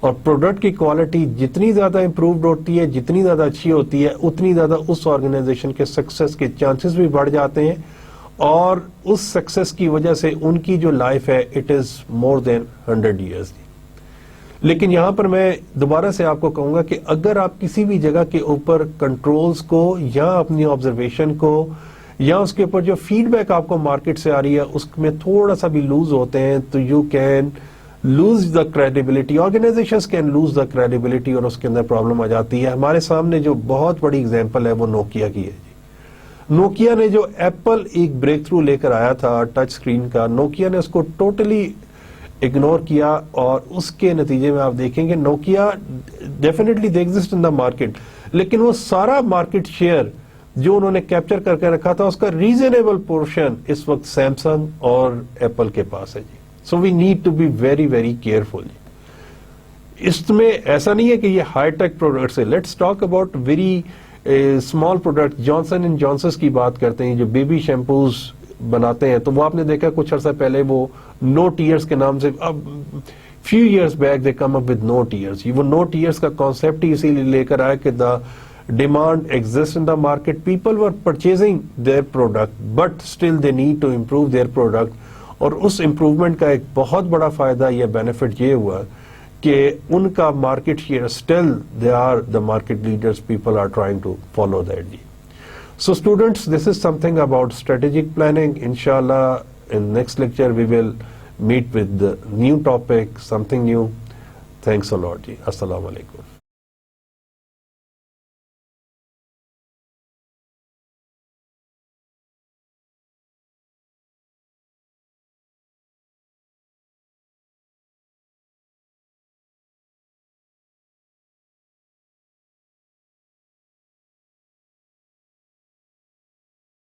اور پروڈکٹ کی کوالٹی جتنی زیادہ امپرووڈ ہوتی ہے, جتنی زیادہ اچھی ہوتی ہے, اتنی زیادہ اس آرگنائزیشن کے سکسیس کے چانسز بھی بڑھ جاتے ہیں, اور اس سکسیس کی وجہ سے ان کی جو لائف ہے it is more than 100 years. لیکن یہاں پر میں دوبارہ سے آپ کو کہوں گا کہ اگر آپ کسی بھی جگہ کے اوپر کنٹرولز کو یا اپنی آبزرویشن کو یا اس کے اوپر جو فیڈ بیک آپ کو مارکیٹ سے آ رہی ہے اس میں تھوڑا سا بھی لوز ہوتے ہیں تو you can lose the credibility, organisations can lose the credibility, اور اس کے اندر پرابلم آ جاتی ہے. ہمارے سامنے جو بہت بڑی اگزامپل ہے وہ نوکیا کی ہے جی. نوکیا نے جو ایپل ایک بریک تھرو لے کر آیا تھا ٹچ اسکرین کا, نوکیا نے اس کو ٹوٹلی اگنور کیا, اور اس کے نتیجے میں آپ دیکھیں گے Nokia definitely they exist in the market, لیکن وہ سارا مارکیٹ شیئر جو انہوں نے کیپچر کر کے رکھا تھا اس کا ریزنیبل پورشن اس وقت سیمسنگ اور ایپل کے پاس ہے جی. So we need to be very very careful. اس میں ایسا نہیں ہے کہ یہ ہائی ٹیک پروڈکٹس ہے. Let's talk about very small product. Johnson and Johnson's کی بات کرتے ہیں جو بیبی شیمپوز بناتے ہیں, تو وہ آپ نے دیکھا کچھ عرصہ پہلے وہ نو ٹیئرز کے نام سے, اب few years back they come up with no tears. وہ نو ٹیئرز کا کانسیپٹ ہی اسی لیے لے کر آیا کہ the demand exist in the market, people were purchasing their product but still they need to improve their product. اور اس امپروومنٹ کا ایک بہت بڑا فائدہ یا بینیفٹ یہ ہوا کہ ان کا market share still they are the market leaders, people are trying to follow that جی. So students, this is something about strategic planning. Inshallah, in next lecture we will meet with the new topic, something new. Thanks a lot ji. Assalamu alaikum.